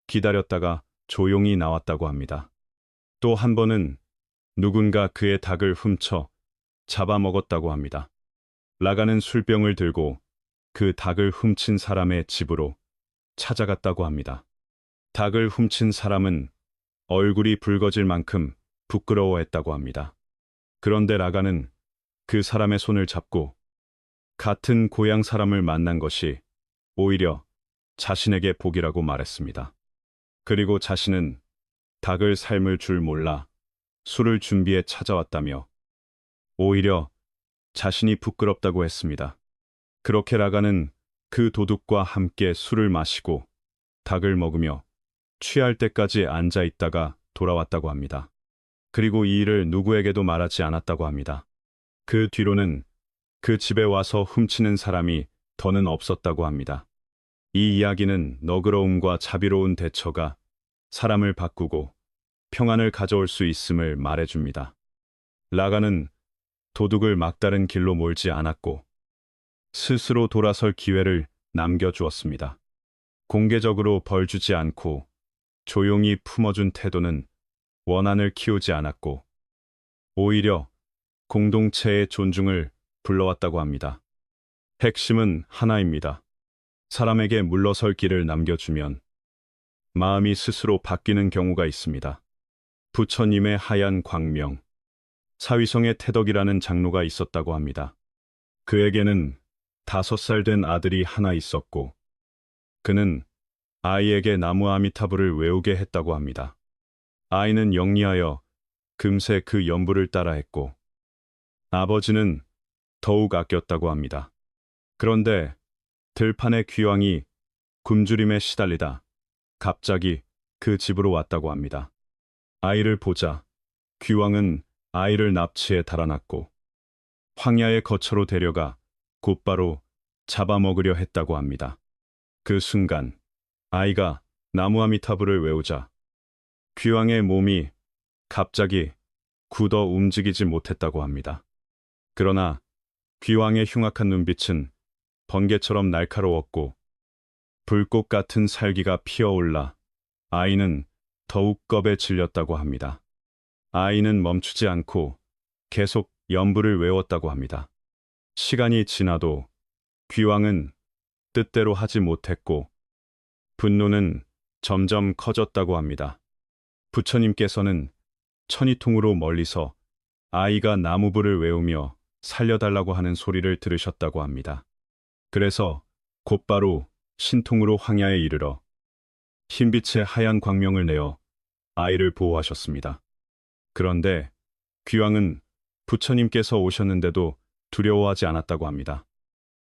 기다렸다가 조용히 나왔다고 합니다. 또 한 번은 누군가 그의 닭을 훔쳐 잡아먹었다고 합니다. 라가는 술병을 들고 그 닭을 훔친 사람의 집으로 찾아갔다고 합니다. 닭을 훔친 사람은 얼굴이 붉어질 만큼 부끄러워했다고 합니다. 그런데 라가는 그 사람의 손을 잡고 같은 고향 사람을 만난 것이 오히려 자신에게 복이라고 말했습니다. 그리고 자신은 닭을 삶을 줄 몰라 술을 준비해 찾아왔다며 오히려 자신이 부끄럽다고 했습니다. 그렇게 라가는 그 도둑과 함께 술을 마시고 닭을 먹으며 취할 때까지 앉아 있다가 돌아왔다고 합니다. 그리고 이 일을 누구에게도 말하지 않았다고 합니다. 그 뒤로는 그 집에 와서 훔치는 사람이 더는 없었다고 합니다. 이 이야기는 너그러움과 자비로운 대처가 사람을 바꾸고 평안을 가져올 수 있음을 말해줍니다. 라가는 도둑을 막다른 길로 몰지 않았고 스스로 돌아설 기회를 남겨주었습니다. 공개적으로 벌 주지 않고 조용히 품어준 태도는 원한을 키우지 않았고 오히려 공동체의 존중을 불러왔다고 합니다. 핵심은 하나입니다. 사람에게 물러설 길을 남겨주면 마음이 스스로 바뀌는 경우가 있습니다. 부처님의 하얀 광명, 사위성의 태덕이라는 장로가 있었다고 합니다. 그에게는 5살 된 아들이 하나 있었고 그는 아이에게 나무 아미타불을 외우게 했다고 합니다. 아이는 영리하여 금세 그 연부를 따라했고 아버지는 더욱 아꼈다고 합니다. 그런데 들판의 귀왕이 굶주림에 시달리다 갑자기 그 집으로 왔다고 합니다. 아이를 보자 귀왕은 아이를 납치해 달아났고 황야의 거처로 데려가 곧바로 잡아먹으려 했다고 합니다. 그 순간 아이가 나무 아미타불을 외우자 귀왕의 몸이 갑자기 굳어 움직이지 못했다고 합니다. 그러나 귀왕의 흉악한 눈빛은 번개처럼 날카로웠고 불꽃 같은 살기가 피어올라 아이는 더욱 겁에 질렸다고 합니다. 아이는 멈추지 않고 계속 연부를 외웠다고 합니다. 시간이 지나도 귀왕은 뜻대로 하지 못했고 분노는 점점 커졌다고 합니다. 부처님께서는 천이통으로 멀리서 아이가 나무불을 외우며 살려달라고 하는 소리를 들으셨다고 합니다. 그래서 곧바로 신통으로 황야에 이르러 흰빛의 하얀 광명을 내어 아이를 보호하셨습니다. 그런데 귀왕은 부처님께서 오셨는데도 두려워하지 않았다고 합니다.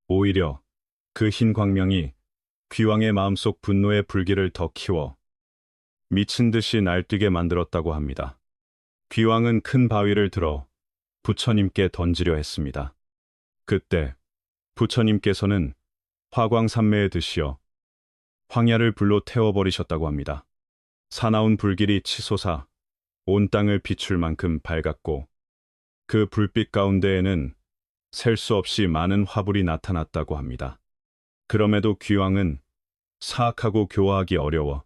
오히려 그 흰 광명이 귀왕의 마음속 분노의 불길을 더 키워 미친 듯이 날뛰게 만들었다고 합니다. 귀왕은 큰 바위를 들어 부처님께 던지려 했습니다. 그때 부처님께서는 화광산매에 드시어 황야를 불로 태워버리셨다고 합니다. 사나운 불길이 치솟아 온 땅을 비출 만큼 밝았고 그 불빛 가운데에는 셀 수 없이 많은 화불이 나타났다고 합니다. 그럼에도 귀왕은 사악하고 교화하기 어려워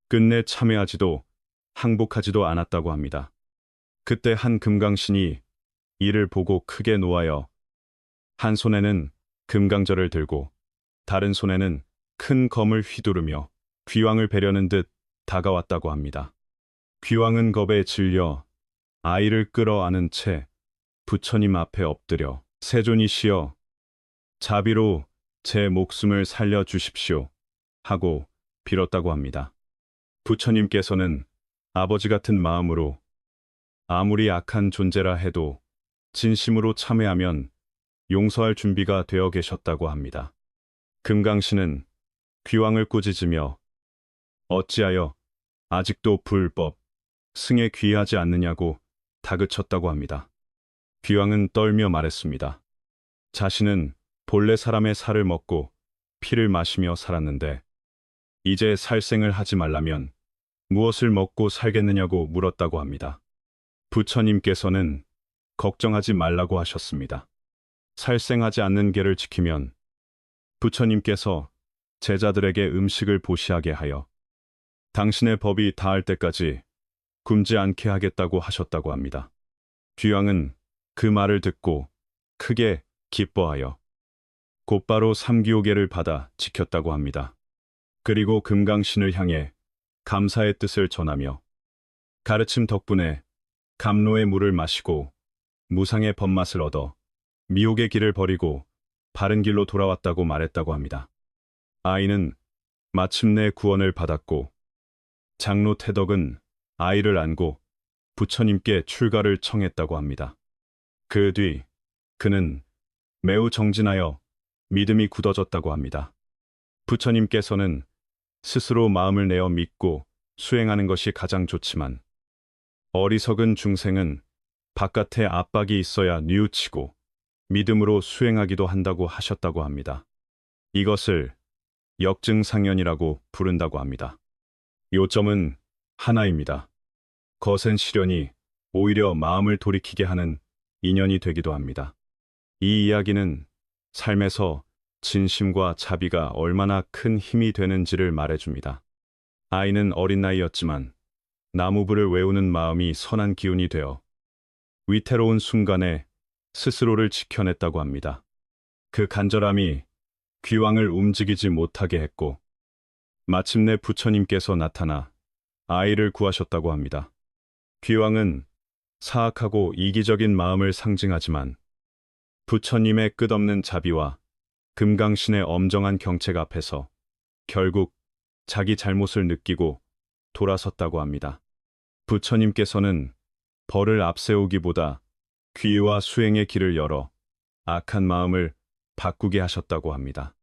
끝내 참회하지도 항복하지도 않았다고 합니다. 그때 한 금강신이 이를 보고 크게 노하여 한 손에는 금강절을 들고 다른 손에는 큰 검을 휘두르며 귀왕을 베려는 듯 다가왔다고 합니다. 귀왕은 겁에 질려 아이를 끌어안은 채 부처님 앞에 엎드려 세존이시여 자비로 제 목숨을 살려주십시오 하고 빌었다고 합니다. 부처님께서는 아버지 같은 마음으로 아무리 악한 존재라 해도 진심으로 참회하면 용서할 준비가 되어 계셨다고 합니다. 금강씨는 귀왕을 꾸짖으며 어찌하여 아직도 불법, 승에 귀하지 않느냐고 다그쳤다고 합니다. 귀왕은 떨며 말했습니다. 자신은 본래 사람의 살을 먹고 피를 마시며 살았는데 이제 살생을 하지 말라면 무엇을 먹고 살겠느냐고 물었다고 합니다. 부처님께서는 걱정하지 말라고 하셨습니다. 살생하지 않는 계를 지키면 부처님께서 제자들에게 음식을 보시하게 하여 당신의 법이 다할 때까지 굶지 않게 하겠다고 하셨다고 합니다. 귀왕은 그 말을 듣고 크게 기뻐하여 곧바로 삼기오계를 받아 지켰다고 합니다. 그리고 금강신을 향해 감사의 뜻을 전하며 가르침 덕분에 감로의 물을 마시고 무상의 법맛을 얻어 미혹의 길을 버리고 바른 길로 돌아왔다고 말했다고 합니다. 아이는 마침내 구원을 받았고 장로 태덕은 아이를 안고 부처님께 출가를 청했다고 합니다. 그 뒤 그는 매우 정진하여 믿음이 굳어졌다고 합니다. 부처님께서는 스스로 마음을 내어 믿고 수행하는 것이 가장 좋지만 어리석은 중생은 바깥에 압박이 있어야 뉘우치고 믿음으로 수행하기도 한다고 하셨다고 합니다. 이것을 역증상현이라고 부른다고 합니다. 요점은 하나입니다. 거센 시련이 오히려 마음을 돌이키게 하는 인연이 되기도 합니다. 이 이야기는 삶에서 진심과 자비가 얼마나 큰 힘이 되는지를 말해줍니다. 아이는 어린 나이였지만 나무불을 외우는 마음이 선한 기운이 되어 위태로운 순간에 스스로를 지켜냈다고 합니다. 그 간절함이 귀왕을 움직이지 못하게 했고 마침내 부처님께서 나타나 아이를 구하셨다고 합니다. 귀왕은 사악하고 이기적인 마음을 상징하지만 부처님의 끝없는 자비와 금강신의 엄정한 경책 앞에서 결국 자기 잘못을 느끼고 돌아섰다고 합니다. 부처님께서는 벌을 앞세우기보다 귀와 수행의 길을 열어 악한 마음을 바꾸게 하셨다고 합니다.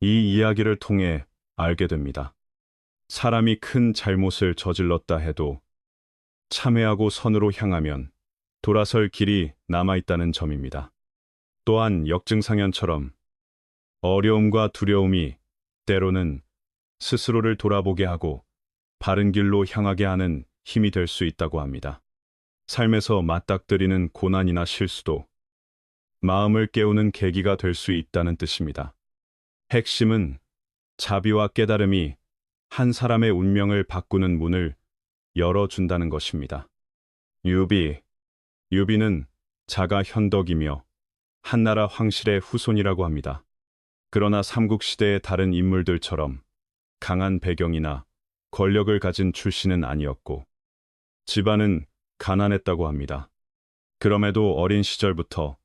이 이야기를 통해 알게 됩니다. 사람이 큰 잘못을 저질렀다 해도 참회하고 선으로 향하면 돌아설 길이 남아있다는 점입니다. 또한 역증상현처럼 어려움과 두려움이 때로는 스스로를 돌아보게 하고 바른 길로 향하게 하는 힘이 될 수 있다고 합니다. 삶에서 맞닥뜨리는 고난이나 실수도 마음을 깨우는 계기가 될 수 있다는 뜻입니다. 핵심은 자비와 깨달음이 한 사람의 운명을 바꾸는 문을 열어준다는 것입니다. 유비는 자가 현덕이며 한나라 황실의 후손이라고 합니다. 그러나 삼국시대의 다른 인물들처럼 강한 배경이나 권력을 가진 출신은 아니었고 집안은 가난했다고 합니다. 그럼에도 어린 시절부터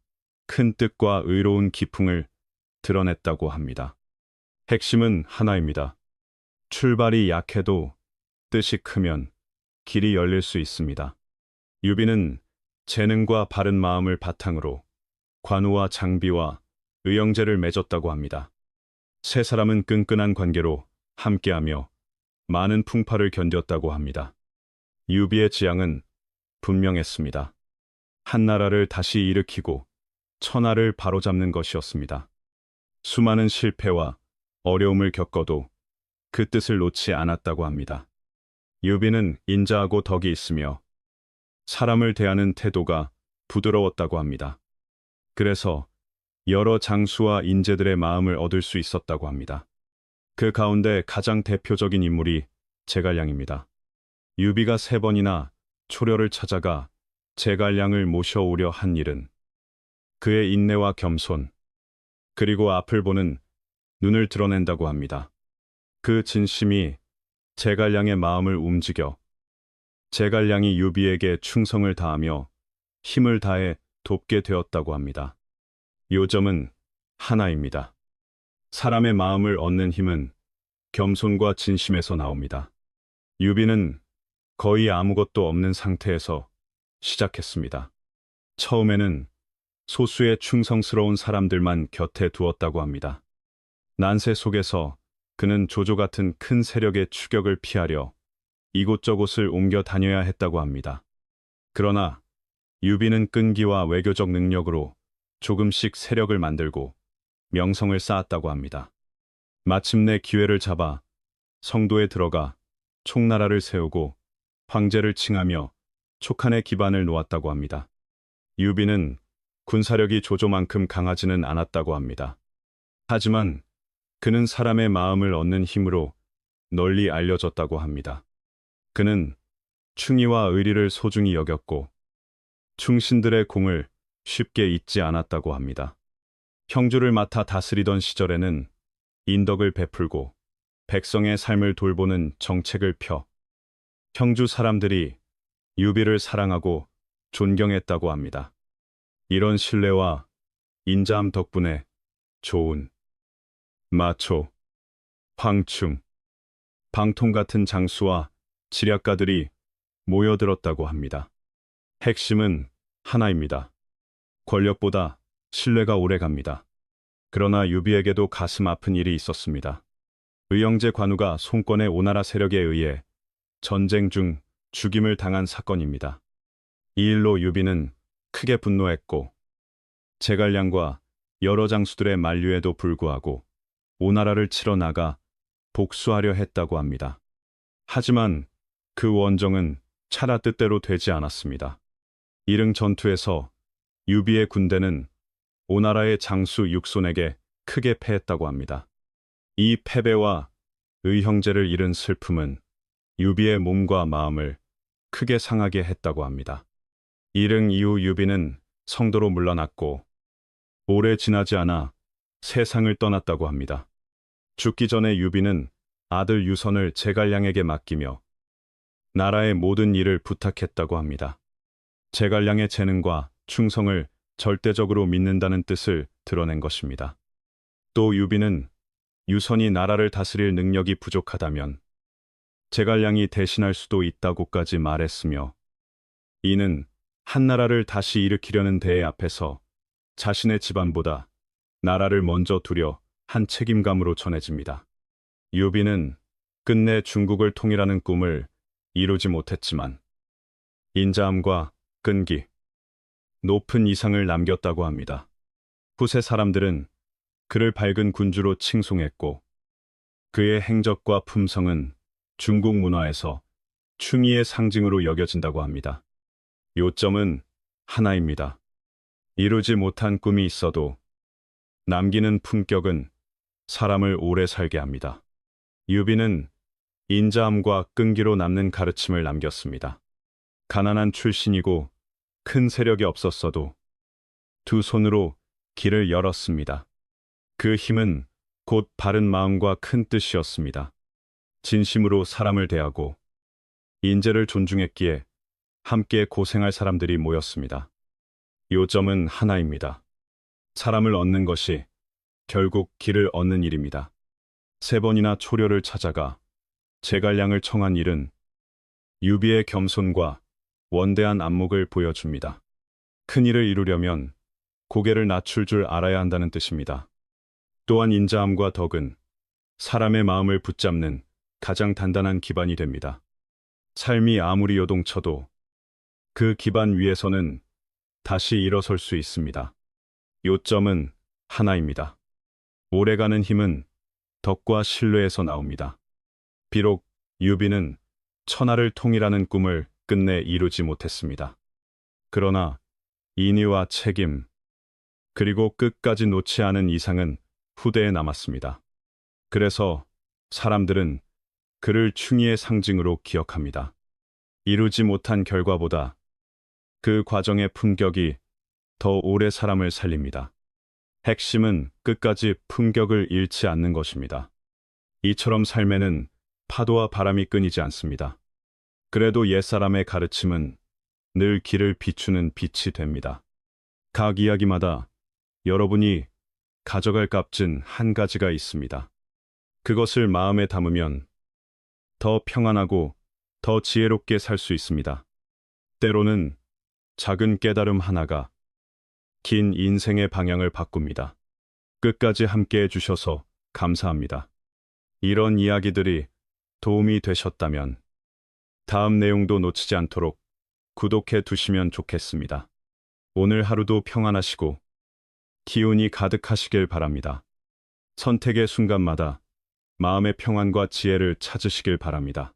큰 뜻과 의로운 기풍을 드러냈다고 합니다. 핵심은 하나입니다. 출발이 약해도 뜻이 크면 길이 열릴 수 있습니다. 유비는 재능과 바른 마음을 바탕으로 관우와 장비와 의형제를 맺었다고 합니다. 세 사람은 끈끈한 관계로 함께하며 많은 풍파를 견뎠다고 합니다. 유비의 지향은 분명했습니다. 한나라를 다시 일으키고 천하를 바로잡는 것이었습니다. 수많은 실패와 어려움을 겪어도 그 뜻을 놓지 않았다고 합니다. 유비는 인자하고 덕이 있으며 사람을 대하는 태도가 부드러웠다고 합니다. 그래서 여러 장수와 인재들의 마음을 얻을 수 있었다고 합니다. 그 가운데 가장 대표적인 인물이 제갈량입니다. 유비가 3번이나 초려를 찾아가 제갈량을 모셔오려 한 일은 그의 인내와 겸손, 그리고 앞을 보는 눈을 드러낸다고 합니다. 그 진심이 제갈량의 마음을 움직여 제갈량이 유비에게 충성을 다하며 힘을 다해 돕게 되었다고 합니다. 요점은 하나입니다. 사람의 마음을 얻는 힘은 겸손과 진심에서 나옵니다. 유비는 거의 아무것도 없는 상태에서 시작했습니다. 처음에는 소수의 충성스러운 사람들만 곁에 두었다고 합니다. 난세 속에서 그는 조조 같은 큰 세력의 추격을 피하려 이곳저곳을 옮겨 다녀야 했다고 합니다. 그러나 유비는 끈기와 외교적 능력으로 조금씩 세력을 만들고 명성을 쌓았다고 합니다. 마침내 기회를 잡아 성도에 들어가 총나라를 세우고 황제를 칭하며 촉한의 기반을 놓았다고 합니다. 유비는 군사력이 조조만큼 강하지는 않았다고 합니다. 하지만 그는 사람의 마음을 얻는 힘으로 널리 알려졌다고 합니다. 그는 충의와 의리를 소중히 여겼고 충신들의 공을 쉽게 잊지 않았다고 합니다. 형주를 맡아 다스리던 시절에는 인덕을 베풀고 백성의 삶을 돌보는 정책을 펴 형주 사람들이 유비를 사랑하고 존경했다고 합니다. 이런 신뢰와 인자함 덕분에 조은, 마초, 황충, 방통 같은 장수와 지략가들이 모여들었다고 합니다. 핵심은 하나입니다. 권력보다 신뢰가 오래갑니다. 그러나 유비에게도 가슴 아픈 일이 있었습니다. 의형제 관우가 송권의 오나라 세력에 의해 전쟁 중 죽임을 당한 사건입니다. 이 일로 유비는 크게 분노했고 제갈량과 여러 장수들의 만류에도 불구하고 오나라를 치러 나가 복수하려 했다고 합니다. 하지만 그 원정은 차라 뜻대로 되지 않았습니다. 이릉 전투에서 유비의 군대는 오나라의 장수 육손에게 크게 패했다고 합니다. 이 패배와 의형제를 잃은 슬픔은 유비의 몸과 마음을 크게 상하게 했다고 합니다. 이릉 이후 유비는 성도로 물러났고 오래 지나지 않아 세상을 떠났다고 합니다. 죽기 전에 유비는 아들 유선을 제갈량에게 맡기며 나라의 모든 일을 부탁했다고 합니다. 제갈량의 재능과 충성을 절대적으로 믿는다는 뜻을 드러낸 것입니다. 또 유비는 유선이 나라를 다스릴 능력이 부족하다면 제갈량이 대신할 수도 있다고까지 말했으며 이는 한나라를 다시 일으키려는 대회 앞에서 자신의 집안보다 나라를 먼저 두려 한 책임감으로 전해집니다. 유비는 끝내 중국을 통일하는 꿈을 이루지 못했지만 인자함과 끈기, 높은 이상을 남겼다고 합니다. 후세 사람들은 그를 밝은 군주로 칭송했고 그의 행적과 품성은 중국 문화에서 충의의 상징으로 여겨진다고 합니다. 요점은 하나입니다. 이루지 못한 꿈이 있어도 남기는 품격은 사람을 오래 살게 합니다. 유비는 인자함과 끈기로 남는 가르침을 남겼습니다. 가난한 출신이고 큰 세력이 없었어도 두 손으로 길을 열었습니다. 그 힘은 곧 바른 마음과 큰 뜻이었습니다. 진심으로 사람을 대하고 인재를 존중했기에 함께 고생할 사람들이 모였습니다. 요점은 하나입니다. 사람을 얻는 것이 결국 길을 얻는 일입니다. 3번이나 초려를 찾아가 제갈량을 청한 일은 유비의 겸손과 원대한 안목을 보여줍니다. 큰 일을 이루려면 고개를 낮출 줄 알아야 한다는 뜻입니다. 또한 인자함과 덕은 사람의 마음을 붙잡는 가장 단단한 기반이 됩니다. 삶이 아무리 요동쳐도 그 기반 위에서는 다시 일어설 수 있습니다. 요점은 하나입니다. 오래가는 힘은 덕과 신뢰에서 나옵니다. 비록 유비는 천하를 통일하는 꿈을 끝내 이루지 못했습니다. 그러나 인의와 책임, 그리고 끝까지 놓지 않은 이상은 후대에 남았습니다. 그래서 사람들은 그를 충의의 상징으로 기억합니다. 이루지 못한 결과보다 그 과정의 품격이 더 오래 사람을 살립니다. 핵심은 끝까지 품격을 잃지 않는 것입니다. 이처럼 삶에는 파도와 바람이 끊이지 않습니다. 그래도 옛사람의 가르침은 늘 길을 비추는 빛이 됩니다. 각 이야기마다 여러분이 가져갈 값은 한 가지가 있습니다. 그것을 마음에 담으면 더 평안하고 더 지혜롭게 살 수 있습니다. 때로는 작은 깨달음 하나가 긴 인생의 방향을 바꿉니다. 끝까지 함께 해주셔서 감사합니다. 이런 이야기들이 도움이 되셨다면 다음 내용도 놓치지 않도록 구독해 두시면 좋겠습니다. 오늘 하루도 평안하시고 기운이 가득하시길 바랍니다. 선택의 순간마다 마음의 평안과 지혜를 찾으시길 바랍니다.